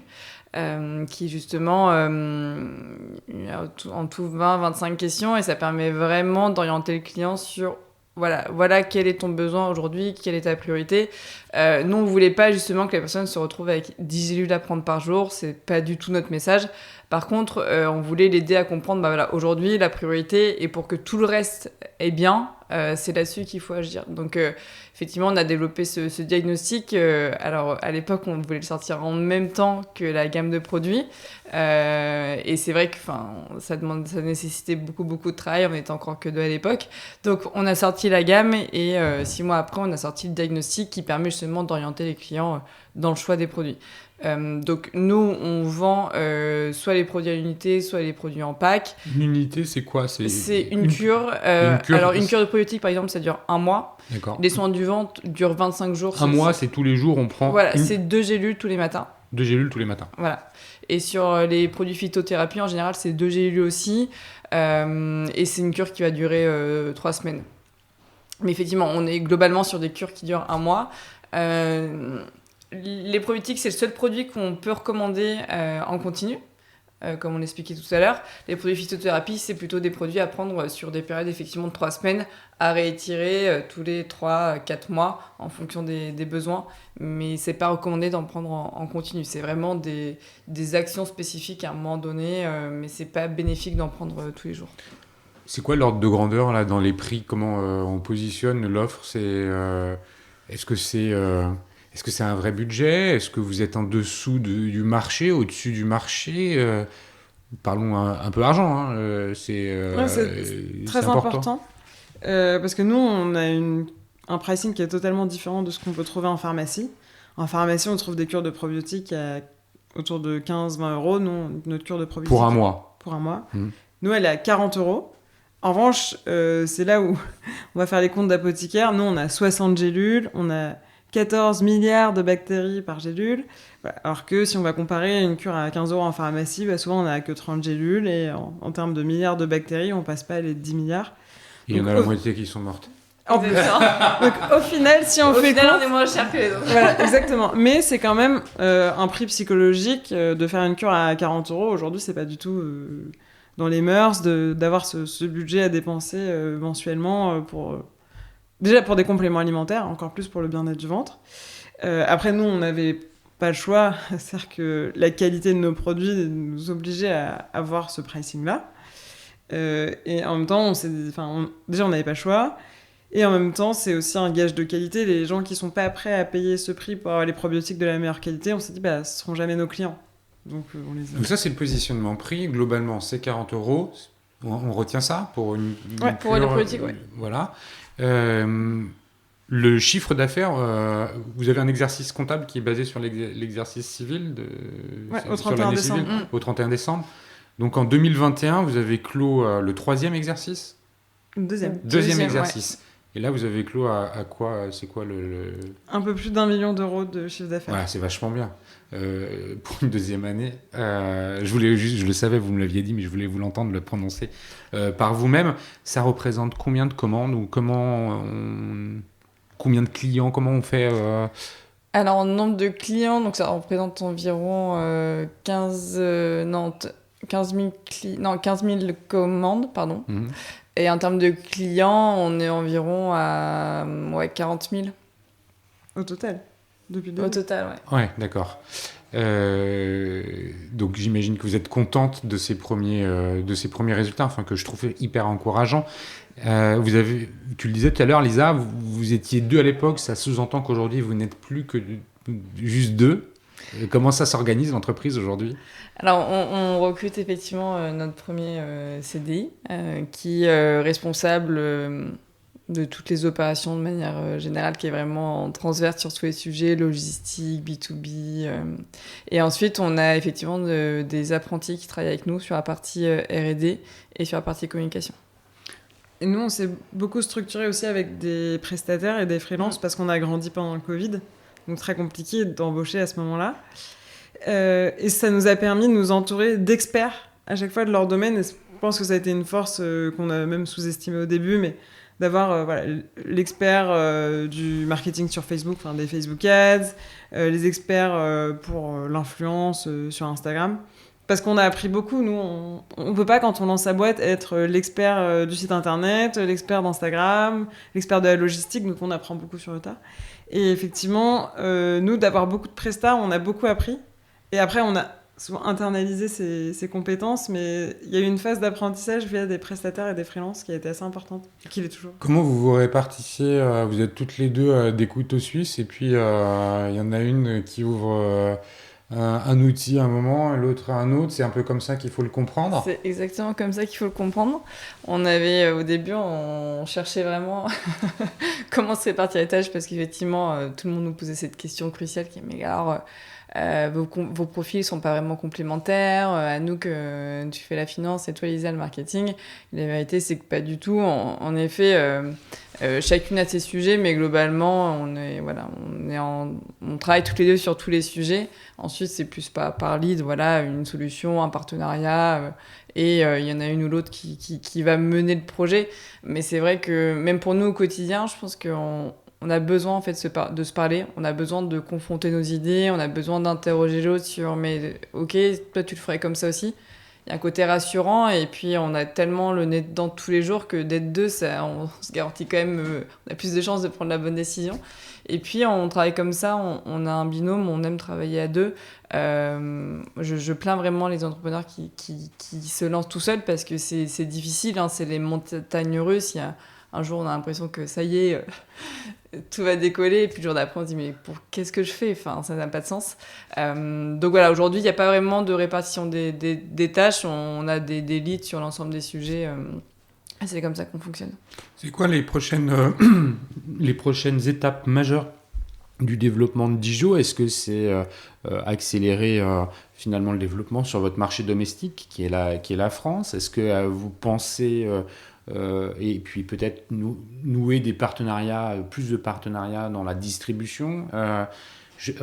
qui justement en tout 20-25 questions et ça permet vraiment d'orienter le client sur voilà quel est ton besoin aujourd'hui, quelle est ta priorité. Nous, on ne voulait pas justement que la personne se retrouve avec 10 gélules à prendre par jour, c'est pas du tout notre message. Par contre, on voulait l'aider à comprendre, aujourd'hui, la priorité, et pour que tout le reste est bien, c'est là-dessus qu'il faut agir. Donc, effectivement, on a développé ce diagnostic. Alors, à l'époque, on voulait le sortir en même temps que la gamme de produits. Et c'est vrai que ça nécessitait beaucoup de travail. On n'était encore que 2 à l'époque. Donc, on a sorti la gamme et 6 mois après, on a sorti le diagnostic qui permet justement d'orienter les clients dans le choix des produits. Donc nous on vend soit les produits à l'unité, soit les produits en pack. Une unité, c'est quoi ? C'est une cure. Alors une cure de probiotiques par exemple, ça dure 1 mois. D'accord. Les soins du ventre durent 25 jours. 1 mois, c'est tous les jours, on prend. Voilà, c'est 2 gélules tous les matins. 2 gélules tous les matins. Voilà. Et sur les produits phytothérapie, en général, c'est 2 gélules aussi. Et c'est une cure qui va durer 3 semaines. Mais effectivement, on est globalement sur des cures qui durent 1 mois. Les probiotiques, c'est le seul produit qu'on peut recommander en continu, comme on l'expliquait tout à l'heure. Les produits phytothérapie, c'est plutôt des produits à prendre sur des périodes effectivement de 3 semaines, à réétirer tous les 3-4 mois en fonction des besoins. Mais c'est pas recommandé d'en prendre en continu. C'est vraiment des actions spécifiques à un moment donné, mais c'est pas bénéfique d'en prendre tous les jours. C'est quoi l'ordre de grandeur là dans les prix ? Comment on positionne l'offre ? Est-ce que c'est un vrai budget ? Est-ce que vous êtes en dessous du marché, au-dessus du marché ? Parlons un peu argent. C'est très important. Parce que nous, on a un pricing qui est totalement différent de ce qu'on peut trouver en pharmacie. En pharmacie, on trouve des cures de probiotiques à autour de 15-20 euros. Nous, notre cure de probiotiques... Pour 1 mois. Pour 1 mois. Nous, elle est à 40 euros. En revanche, c'est là où on va faire les comptes d'apothicaire. Nous, on a 60 gélules, on a 14 milliards de bactéries par gélule. Voilà. Alors que si on va comparer une cure à 15 € en pharmacie, souvent on n'a que 30 gélules et en termes de milliards de bactéries, on passe pas les 10 milliards. Il y en a la moitié qui sont mortes. En plus. Donc au final, si on fait on est moins cher que les autres. Voilà, exactement. Mais c'est quand même un prix psychologique de faire une cure à 40 €. Aujourd'hui, c'est pas du tout dans les mœurs d'avoir ce budget à dépenser mensuellement déjà pour des compléments alimentaires, encore plus pour le bien-être du ventre. Après, nous, on n'avait pas le choix. C'est-à-dire que la qualité de nos produits nous obligeait à avoir ce pricing-là. Et en même temps, déjà, on n'avait pas le choix. Et en même temps, c'est aussi un gage de qualité. Les gens qui sont pas prêts à payer ce prix pour avoir les probiotiques de la meilleure qualité, on s'est dit, ce seront jamais nos clients. Donc, Donc ça, c'est le positionnement prix. Globalement, c'est 40 €. On retient ça pour une pour les probiotiques, Voilà. Le chiffre d'affaires, vous avez un exercice comptable qui est basé sur l'exercice civil au 31 décembre. Au 31 décembre. Donc en 2021, vous avez clos le 3e exercice. Deuxième exercice. Ouais. Et là, vous avez clos à quoi? C'est quoi le... Un peu plus d'1 million d'euros de chiffre d'affaires. Voilà, c'est vachement bien. Pour une deuxième année. Je le savais, vous me l'aviez dit, mais je voulais vous l'entendre le prononcer par vous-même. Ça représente combien de commandes ou combien de clients? Comment on fait Alors, en nombre de clients, donc ça représente environ 15 000 commandes, pardon. Mmh. Et en termes de clients, on est environ à 40 000. Au total, depuis le début. Au total, ouais. Ouais, d'accord. Donc j'imagine que vous êtes contente de ces premiers résultats, enfin que je trouve hyper encourageants. Tu le disais tout à l'heure, Lisa, vous étiez 2 à l'époque, ça sous-entend qu'aujourd'hui vous n'êtes plus que juste 2. Comment ça s'organise l'entreprise aujourd'hui? Alors, on recrute effectivement notre premier CDI qui est responsable de toutes les opérations de manière générale, qui est vraiment transverse sur tous les sujets, logistique, B2B. Et ensuite, on a effectivement des apprentis qui travaillent avec nous sur la partie R&D et sur la partie communication. Et nous, on s'est beaucoup structuré aussi avec des prestataires et des freelances parce qu'on a grandi pendant le Covid. Donc très compliqué d'embaucher à ce moment-là. Et ça nous a permis de nous entourer d'experts à chaque fois de leur domaine. Et je pense que ça a été une force qu'on a même sous-estimée au début, mais d'avoir l'expert du marketing sur Facebook, enfin des Facebook Ads, les experts pour l'influence sur Instagram. Parce qu'on a appris beaucoup, nous, on peut pas, quand on lance sa boîte, être l'expert du site internet, l'expert d'Instagram, l'expert de la logistique, donc on apprend beaucoup sur le tas. Et effectivement, nous, d'avoir beaucoup de prestats, on a beaucoup appris. Et après, on a souvent internalisé ces compétences, mais il y a eu une phase d'apprentissage via des prestataires et des freelances qui a été assez importante, et qui l'est toujours. Comment vous vous répartissiez? Vous êtes toutes les deux des couteaux suisses, et puis il y en a une qui ouvre... un outil à un moment, l'autre à un autre, c'est un peu comme ça qu'il faut le comprendre. C'est exactement comme ça qu'il faut le comprendre. On avait, au début, on cherchait vraiment comment se répartir les tâches, parce qu'effectivement, tout le monde nous posait cette question cruciale qui est, mais alors, vos profils sont pas vraiment complémentaires, à nous que tu fais la finance et toi Lisa le marketing. La vérité, c'est que pas du tout. En effet, chacune a ses sujets, mais globalement, on travaille toutes les deux sur tous les sujets. Ensuite, c'est plus par lead, une solution, un partenariat, et il y en a une ou l'autre qui va mener le projet. Mais c'est vrai que même pour nous au quotidien, je pense qu'on a besoin en fait de se parler, on a besoin de confronter nos idées, on a besoin d'interroger l'autre sur mais ok, toi tu le ferais comme ça aussi. Il y a un côté rassurant, et puis on a tellement le nez dedans tous les jours que d'être deux, on se garantit quand même, on a plus de chances de prendre la bonne décision. Et puis on travaille comme ça, on a un binôme, on aime travailler à deux. Je plains vraiment les entrepreneurs qui se lancent tout seuls, parce que c'est difficile, c'est les montagnes russes. Un jour on a l'impression que ça y est, tout va décoller, et puis le jour d'après on se dit mais qu'est-ce que je fais, ça n'a pas de sens. Donc voilà, aujourd'hui il n'y a pas vraiment de répartition des tâches, on a des leads sur l'ensemble des sujets, et c'est comme ça qu'on fonctionne. C'est quoi les prochaines étapes majeures du développement de Dijo? Est-ce que c'est accélérer finalement le développement sur votre marché domestique qui est la France? Est-ce que vous pensez et puis peut-être nouer des partenariats, plus de partenariats dans la distribution. Je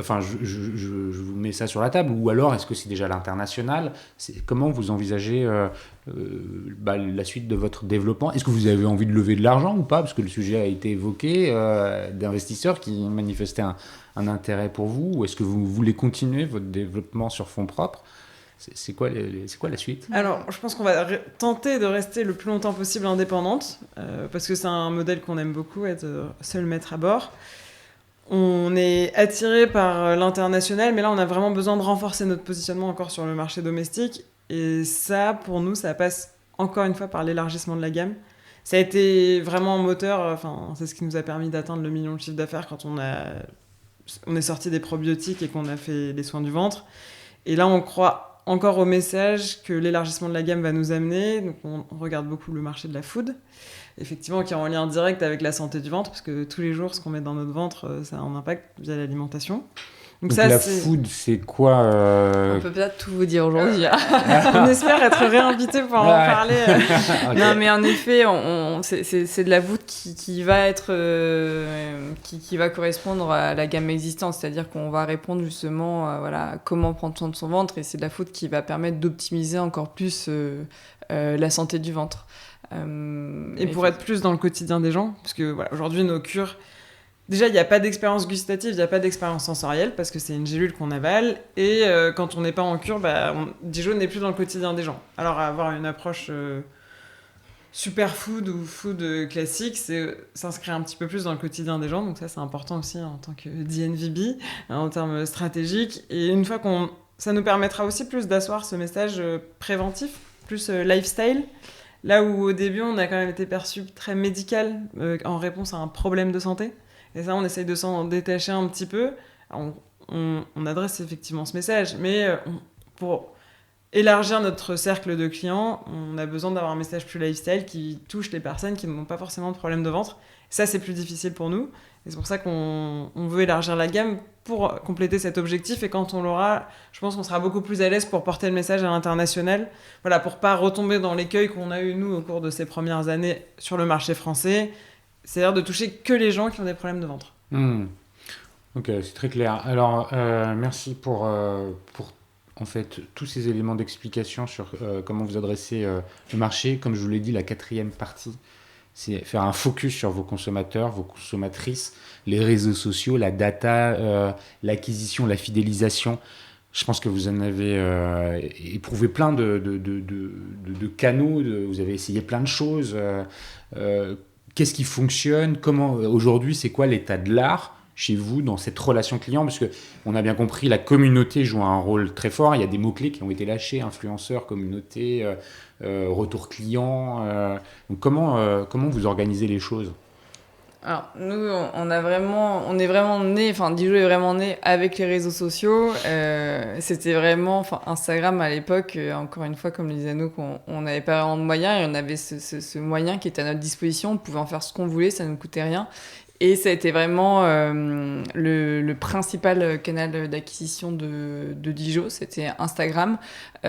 vous mets ça sur la table, ou alors est-ce que c'est déjà l'international? Comment vous envisagez la suite de votre développement? Est-ce que vous avez envie de lever de l'argent ou pas? Parce que le sujet a été évoqué, d'investisseurs qui manifestaient un intérêt pour vous, ou est-ce que vous voulez continuer votre développement sur fonds propres? C'est quoi la suite? Alors, je pense qu'on va tenter de rester le plus longtemps possible indépendante, parce que c'est un modèle qu'on aime beaucoup, être seul maître à bord. On est attiré par l'international, mais là, on a vraiment besoin de renforcer notre positionnement encore sur le marché domestique. Et ça, pour nous, ça passe encore une fois par l'élargissement de la gamme. Ça a été vraiment un moteur, c'est ce qui nous a permis d'atteindre le million de chiffre d'affaires quand on est sorti des probiotiques et qu'on a fait les soins du ventre. Et là, on croit encore au message que l'élargissement de la gamme va nous amener. Donc, on regarde beaucoup le marché de la food, effectivement, qui est en lien direct avec la santé du ventre, parce que tous les jours, ce qu'on met dans notre ventre, ça a un impact via l'alimentation. Donc ça, la food, c'est quoi On peut peut-être tout vous dire aujourd'hui. On espère être réinvité pour en parler. Okay. Non, mais en effet, c'est de la food qui va être, qui va correspondre à la gamme existante, c'est-à-dire qu'on va répondre justement à comment prendre soin de son ventre, et c'est de la food qui va permettre d'optimiser encore plus la santé du ventre. Et pour être plus dans le quotidien des gens, parce que aujourd'hui, nos cures... Déjà, il n'y a pas d'expérience gustative, il n'y a pas d'expérience sensorielle, parce que c'est une gélule qu'on avale, et quand on n'est pas en cure, Dijo n'est plus dans le quotidien des gens. Alors, avoir une approche superfood ou food classique, c'est s'inscrire un petit peu plus dans le quotidien des gens, donc ça, c'est important aussi en tant que DNVB, en termes stratégiques. Et une fois ça nous permettra aussi plus d'asseoir ce message préventif, plus lifestyle, là où au début, on a quand même été perçu très médical en réponse à un problème de santé. Et ça, on essaye de s'en détacher un petit peu. On adresse effectivement ce message, mais pour élargir notre cercle de clients, on a besoin d'avoir un message plus lifestyle qui touche les personnes qui n'ont pas forcément de problème de ventre. Ça, c'est plus difficile pour nous. Et c'est pour ça qu'on veut élargir la gamme pour compléter cet objectif. Et quand on l'aura, je pense qu'on sera beaucoup plus à l'aise pour porter le message à l'international. Voilà, pour pas retomber dans l'écueil qu'on a eu, nous, au cours de ces premières années sur le marché français. C'est-à-dire de toucher que les gens qui ont des problèmes de ventre. Ok, c'est très clair. Alors, merci pour en fait tous ces éléments d'explication sur comment vous adressez le marché. Comme je vous l'ai dit, la 4e partie, c'est faire un focus sur vos consommateurs, vos consommatrices, les réseaux sociaux, la data, l'acquisition, la fidélisation. Je pense que vous en avez éprouvé plein de canaux, vous avez essayé plein de choses. Qu'est-ce qui fonctionne? Comment aujourd'hui, c'est quoi l'état de l'art chez vous dans cette relation client? Parce que on a bien compris, la communauté joue un rôle très fort. Il y a des mots-clés qui ont été lâchés, influenceurs, communauté, retour client. Donc comment vous organisez les choses? Alors, nous, on est vraiment né, Dijo est vraiment né avec les réseaux sociaux. C'était vraiment, Instagram à l'époque, encore une fois, comme le disait nous, on n'avait pas vraiment de moyens, et on avait ce moyen qui était à notre disposition. On pouvait en faire ce qu'on voulait, ça ne nous coûtait rien. Et ça a été vraiment le principal canal d'acquisition de Dijo, c'était Instagram.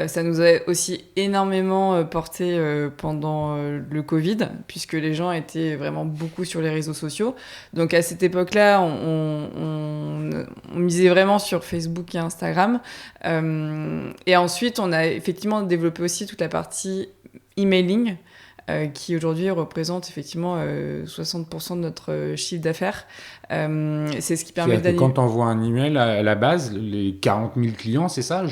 Ça nous a aussi énormément porté pendant le Covid, puisque les gens étaient vraiment beaucoup sur les réseaux sociaux. Donc à cette époque-là, on misait vraiment sur Facebook et Instagram. Et ensuite, on a effectivement développé aussi toute la partie emailing, qui aujourd'hui représente effectivement 60% de notre chiffre d'affaires. C'est ce qui permet d'aller... Quand on envoie un email à la base, les 40 000 clients, c'est ça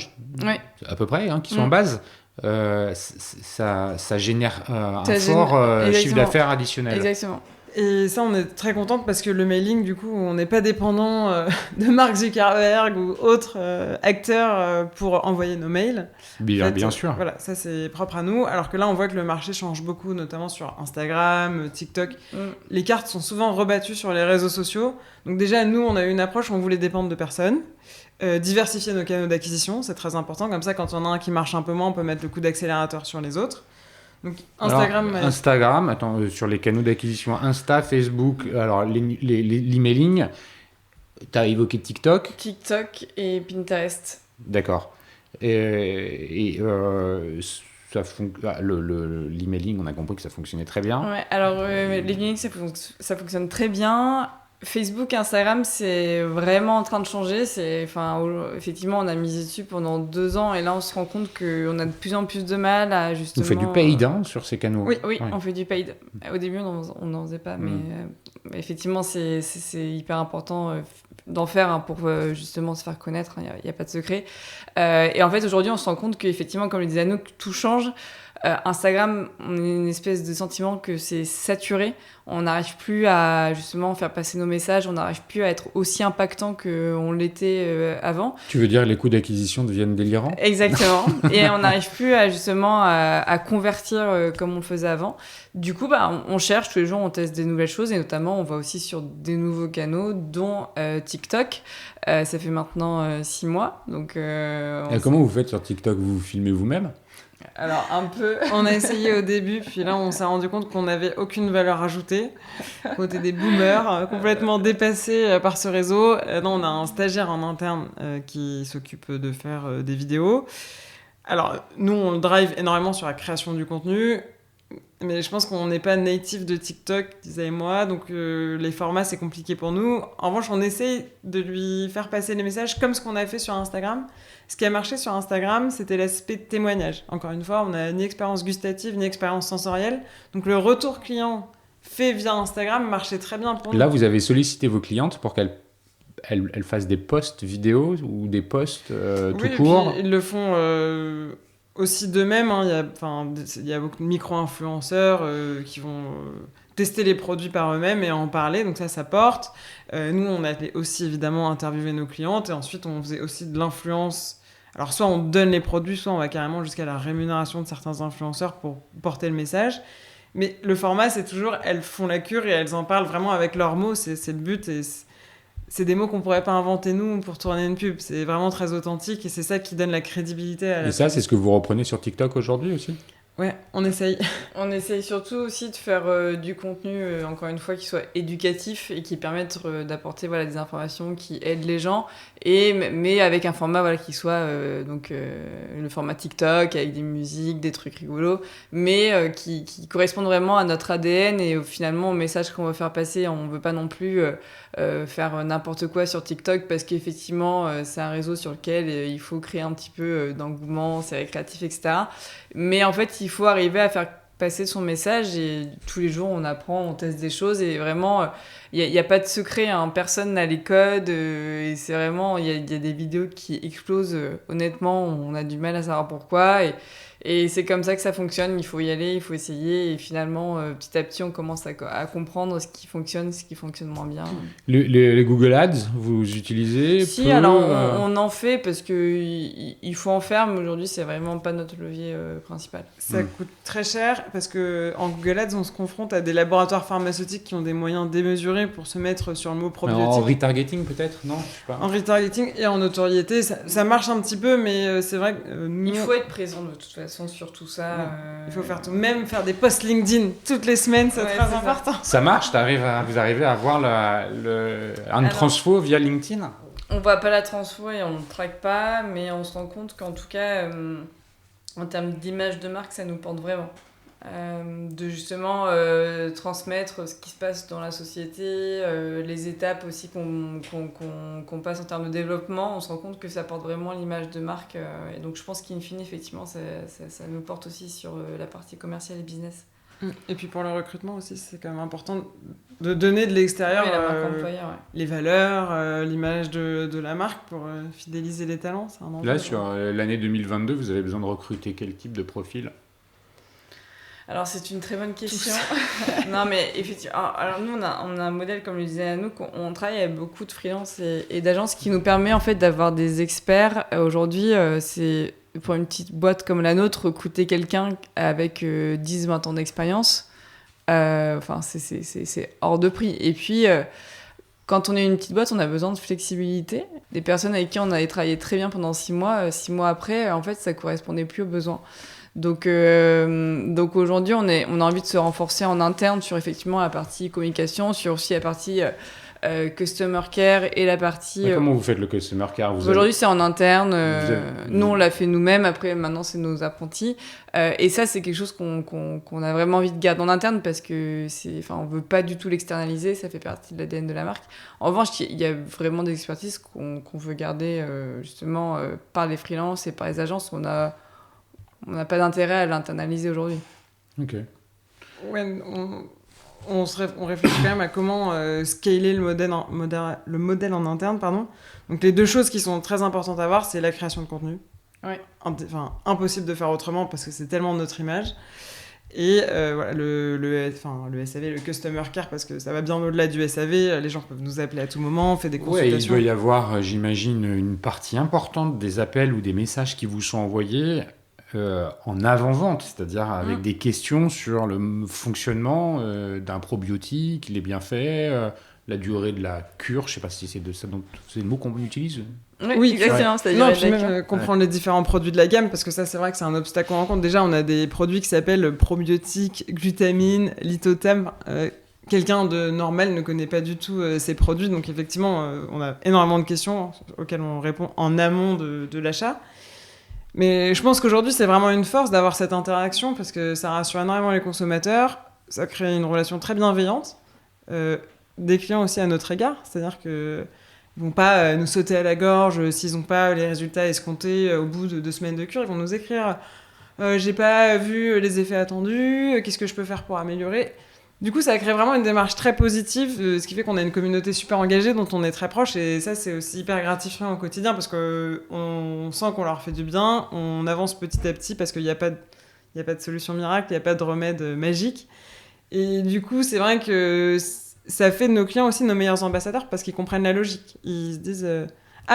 ouais. À peu près, qui sont en base, ça génère un fort chiffre d'affaires additionnel. Exactement. Et ça, on est très contente parce que le mailing, du coup, on n'est pas dépendant de Mark Zuckerberg ou autres acteurs pour envoyer nos mails. Bien sûr. Voilà, ça c'est propre à nous. Alors que là, on voit que le marché change beaucoup, notamment sur Instagram, TikTok. Les cartes sont souvent rebattues sur les réseaux sociaux. Donc déjà, nous, on a eu une approche où on voulait dépendre de personne. Diversifier nos canaux d'acquisition, c'est très important. Comme ça, quand on a un qui marche un peu moins, on peut mettre le coup d'accélérateur sur les autres. Donc Instagram, attends, sur les canaux d'acquisition, Insta, Facebook, alors l'emailing, tu as évoqué TikTok et Pinterest. D'accord. Et l'emailing, on a compris que ça fonctionnait très bien. Ouais, alors l'emailing, ça fonctionne très bien. Facebook, Instagram, c'est vraiment en train de changer. Effectivement, on a misé dessus pendant 2 ans et là, on se rend compte qu'on a de plus en plus de mal à justement... Vous faites du paid sur ces canaux? Oui, on fait du paid. Au début, on n'en faisait pas, mais effectivement, c'est hyper important d'en faire pour justement se faire connaître. Il n'y a pas de secret. Et en fait, aujourd'hui, on se rend compte qu'effectivement, comme le disait Anouk, tout change. Instagram, on a une espèce de sentiment que c'est saturé. On n'arrive plus à justement faire passer nos messages, on n'arrive plus à être aussi impactant qu'on l'était avant. Tu veux dire les coûts d'acquisition deviennent délirants? Exactement. Et on n'arrive plus à convertir comme on le faisait avant. Du coup, on cherche tous les jours, on teste des nouvelles choses et notamment on va aussi sur des nouveaux canaux, dont TikTok. Ça fait maintenant 6 mois. Donc, et comment vous faites sur TikTok? Vous filmez vous-même? Alors, un peu. On a essayé au début, puis là, on s'est rendu compte qu'on n'avait aucune valeur ajoutée. On était des boomers, complètement dépassés par ce réseau. Non, on a un stagiaire en interne qui s'occupe de faire des vidéos. Alors, nous, on le drive énormément sur la création du contenu, mais je pense qu'on n'est pas native de TikTok, Lisa et moi, donc les formats, c'est compliqué pour nous. En revanche, on essaye de lui faire passer les messages comme ce qu'on a fait sur Instagram. Ce qui a marché sur Instagram, c'était l'aspect témoignage. Encore une fois, on n'a ni expérience gustative, ni expérience sensorielle. Donc le retour client fait via Instagram marchait très bien pour nous. Là, vous avez sollicité vos clientes pour qu'elles fassent des posts vidéo ou des posts tout court. Ils le font aussi d'eux-mêmes. Il y a beaucoup de micro-influenceurs qui vont tester les produits par eux-mêmes et en parler. Donc ça porte. Nous, on a aussi évidemment interviewé nos clientes et ensuite on faisait aussi de l'influence. Alors soit on donne les produits, soit on va carrément jusqu'à la rémunération de certains influenceurs pour porter le message. Mais le format, c'est toujours, elles font la cure et elles en parlent vraiment avec leurs mots. C'est le but et c'est des mots qu'on pourrait pas inventer nous pour tourner une pub. C'est vraiment très authentique et c'est ça qui donne la crédibilité à la Et ça, c'est ce que vous reprenez sur TikTok aujourd'hui aussi? Ouais, on essaye. On essaye surtout aussi de faire du contenu, encore une fois, qui soit éducatif et qui permette d'apporter des informations qui aident les gens, mais avec un format qui soit le format TikTok, avec des musiques, des trucs rigolos, mais qui correspondent vraiment à notre ADN et finalement au message qu'on veut faire passer. On ne veut pas non plus faire n'importe quoi sur TikTok parce qu'effectivement, c'est un réseau sur lequel il faut créer un petit peu d'engouement, c'est récréatif, etc. Mais en fait, il faut arriver à faire passer son message et tous les jours, on apprend, on teste des choses et vraiment, il n'y a pas de secret, hein. Personne n'a les codes et c'est vraiment, il y a des vidéos qui explosent. Honnêtement, on a du mal à savoir pourquoi et c'est comme ça que ça fonctionne. Il faut y aller, il faut essayer et finalement, petit à petit, on commence à comprendre ce qui fonctionne moins bien. Les Google Ads, vous utilisez? Si, alors on en fait parce qu'il faut en faire, mais aujourd'hui, c'est vraiment pas notre levier principal. Ça coûte très cher parce qu'en Google Ads, on se confronte à des laboratoires pharmaceutiques qui ont des moyens démesurés pour se mettre sur le mot probiotique. En retargeting peut-être? Non, je sais pas. En retargeting et en notoriété, ça marche un petit peu, mais c'est vrai que nous... Il faut être présent de toute façon sur tout ça. Il faut faire tout. Même faire des posts LinkedIn toutes les semaines, c'est très important. Ça marche? Vous arrivez à avoir une transfo via LinkedIn? On voit pas la transfo et on ne traque pas, mais on se rend compte qu'en tout cas, en termes d'image de marque, ça nous porte vraiment. De justement transmettre ce qui se passe dans la société, les étapes aussi qu'on passe en termes de développement, on se rend compte que ça porte vraiment l'image de marque. Et donc je pense qu'in fine, effectivement, ça nous porte aussi sur la partie commerciale et business. Et puis pour le recrutement aussi, c'est quand même important de donner de l'extérieur les valeurs, l'image de la marque pour fidéliser les talents. C'est un enjeu. Là, sur l'année 2022, vous avez besoin de recruter quel type de profil? Alors c'est une très bonne question. Non mais effectivement, alors nous on a un modèle comme le disait Anouk, on travaille avec beaucoup de freelance et d'agences qui nous permet en fait d'avoir des experts. Aujourd'hui c'est pour une petite boîte comme la nôtre, recruter quelqu'un avec 10-20 ans d'expérience, c'est hors de prix. Et puis quand on est une petite boîte, on a besoin de flexibilité. Des personnes avec qui on avait travaillé très bien pendant 6 mois, 6 mois après, en fait ça correspondait plus aux besoins. Donc aujourd'hui, on a envie de se renforcer en interne sur effectivement la partie communication, sur aussi la partie customer care et la partie... Comment vous faites le customer care? Aujourd'hui, c'est en interne. avez- Nous, on l'a fait nous-mêmes. Après, maintenant, c'est nos apprentis. Et ça, c'est quelque chose qu'on a vraiment envie de garder en interne parce que on veut pas du tout l'externaliser. Ça fait partie de l'ADN de la marque. En revanche, il y a vraiment des expertises qu'on veut garder justement par les freelances et par les agences. On n'a pas d'intérêt à l'internaliser aujourd'hui. Ok. Ouais, on réfléchit quand même à comment scaler le modèle en interne. Pardon. Donc les deux choses qui sont très importantes à voir, c'est la création de contenu. Ouais. Impossible de faire autrement parce que c'est tellement notre image. Et voilà, le SAV, le Customer Care, parce que ça va bien au-delà du SAV. Les gens peuvent nous appeler à tout moment, on fait des consultations. Ouais, il doit y avoir, j'imagine, une partie importante des appels ou des messages qui vous sont envoyés en avant-vente, c'est-à-dire avec des questions sur le fonctionnement d'un probiotique, les bienfaits, la durée de la cure. Je ne sais pas si c'est de ça dont c'est le mot qu'on utilise. Oui, exactement. Non, puis même comprendre les différents produits de la gamme, parce que ça, c'est vrai que c'est un obstacle qu'on rencontre. Déjà, on a des produits qui s'appellent probiotiques, glutamine, lithothème. Quelqu'un de normal ne connaît pas du tout ces produits, donc effectivement, on a énormément de questions auxquelles on répond en amont de l'achat. Mais je pense qu'aujourd'hui, c'est vraiment une force d'avoir cette interaction parce que ça rassure énormément les consommateurs, ça crée une relation très bienveillante, des clients aussi à notre égard, c'est-à-dire qu'ils ne vont pas nous sauter à la gorge s'ils n'ont pas les résultats escomptés au bout de 2 semaines de cure, ils vont nous écrire « j'ai pas vu les effets attendus, qu'est-ce que je peux faire pour améliorer ?» Du coup, ça crée vraiment une démarche très positive, ce qui fait qu'on a une communauté super engagée dont on est très proche, et ça, c'est aussi hyper gratifiant au quotidien parce qu'on sent qu'on leur fait du bien, on avance petit à petit parce qu'il n'y a pas de solution miracle, il n'y a pas de remède magique. Et du coup, c'est vrai que ça fait de nos clients aussi nos meilleurs ambassadeurs parce qu'ils comprennent la logique. Ils se disent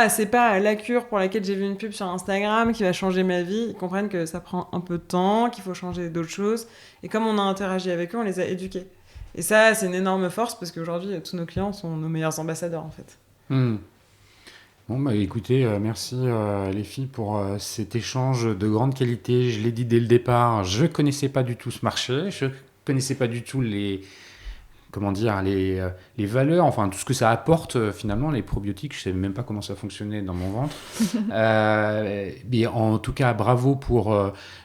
c'est pas la cure pour laquelle j'ai vu une pub sur Instagram qui va changer ma vie. Ils comprennent que ça prend un peu de temps, qu'il faut changer d'autres choses. Et comme on a interagi avec eux, on les a éduqués. Et ça, c'est une énorme force parce qu'aujourd'hui, tous nos clients sont nos meilleurs ambassadeurs en fait. Bon, écoutez, merci les filles pour cet échange de grande qualité. Je l'ai dit dès le départ, je connaissais pas du tout ce marché, je connaissais pas du tout les valeurs, enfin tout ce que ça apporte finalement, les probiotiques. Je savais même pas comment ça fonctionnait dans mon ventre. Mais en tout cas, bravo pour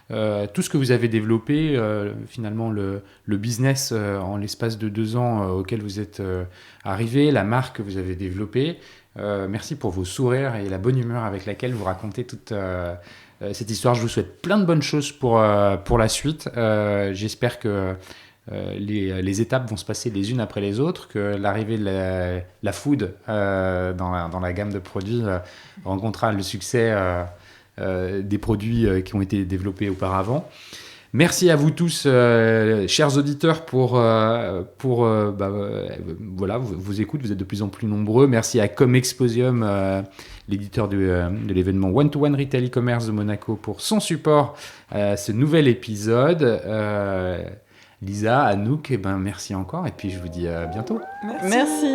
tout ce que vous avez développé, finalement le business en l'espace de 2 ans auquel vous êtes arrivé, la marque que vous avez développée. Merci pour vos sourires et la bonne humeur avec laquelle vous racontez toute cette histoire. Je vous souhaite plein de bonnes choses pour la suite. J'espère que les étapes vont se passer les unes après les autres, que l'arrivée de la food dans la gamme de produits rencontrera le succès des produits qui ont été développés auparavant. Merci à vous tous, chers auditeurs, pour voilà, vos écoutes. Vous êtes de plus en plus nombreux. Merci à Comexposium, l'éditeur de l'événement One-to-One Retail e-commerce de Monaco, pour son support à ce nouvel épisode. Lisa, Anouk, merci encore. Et puis je vous dis à bientôt. Merci.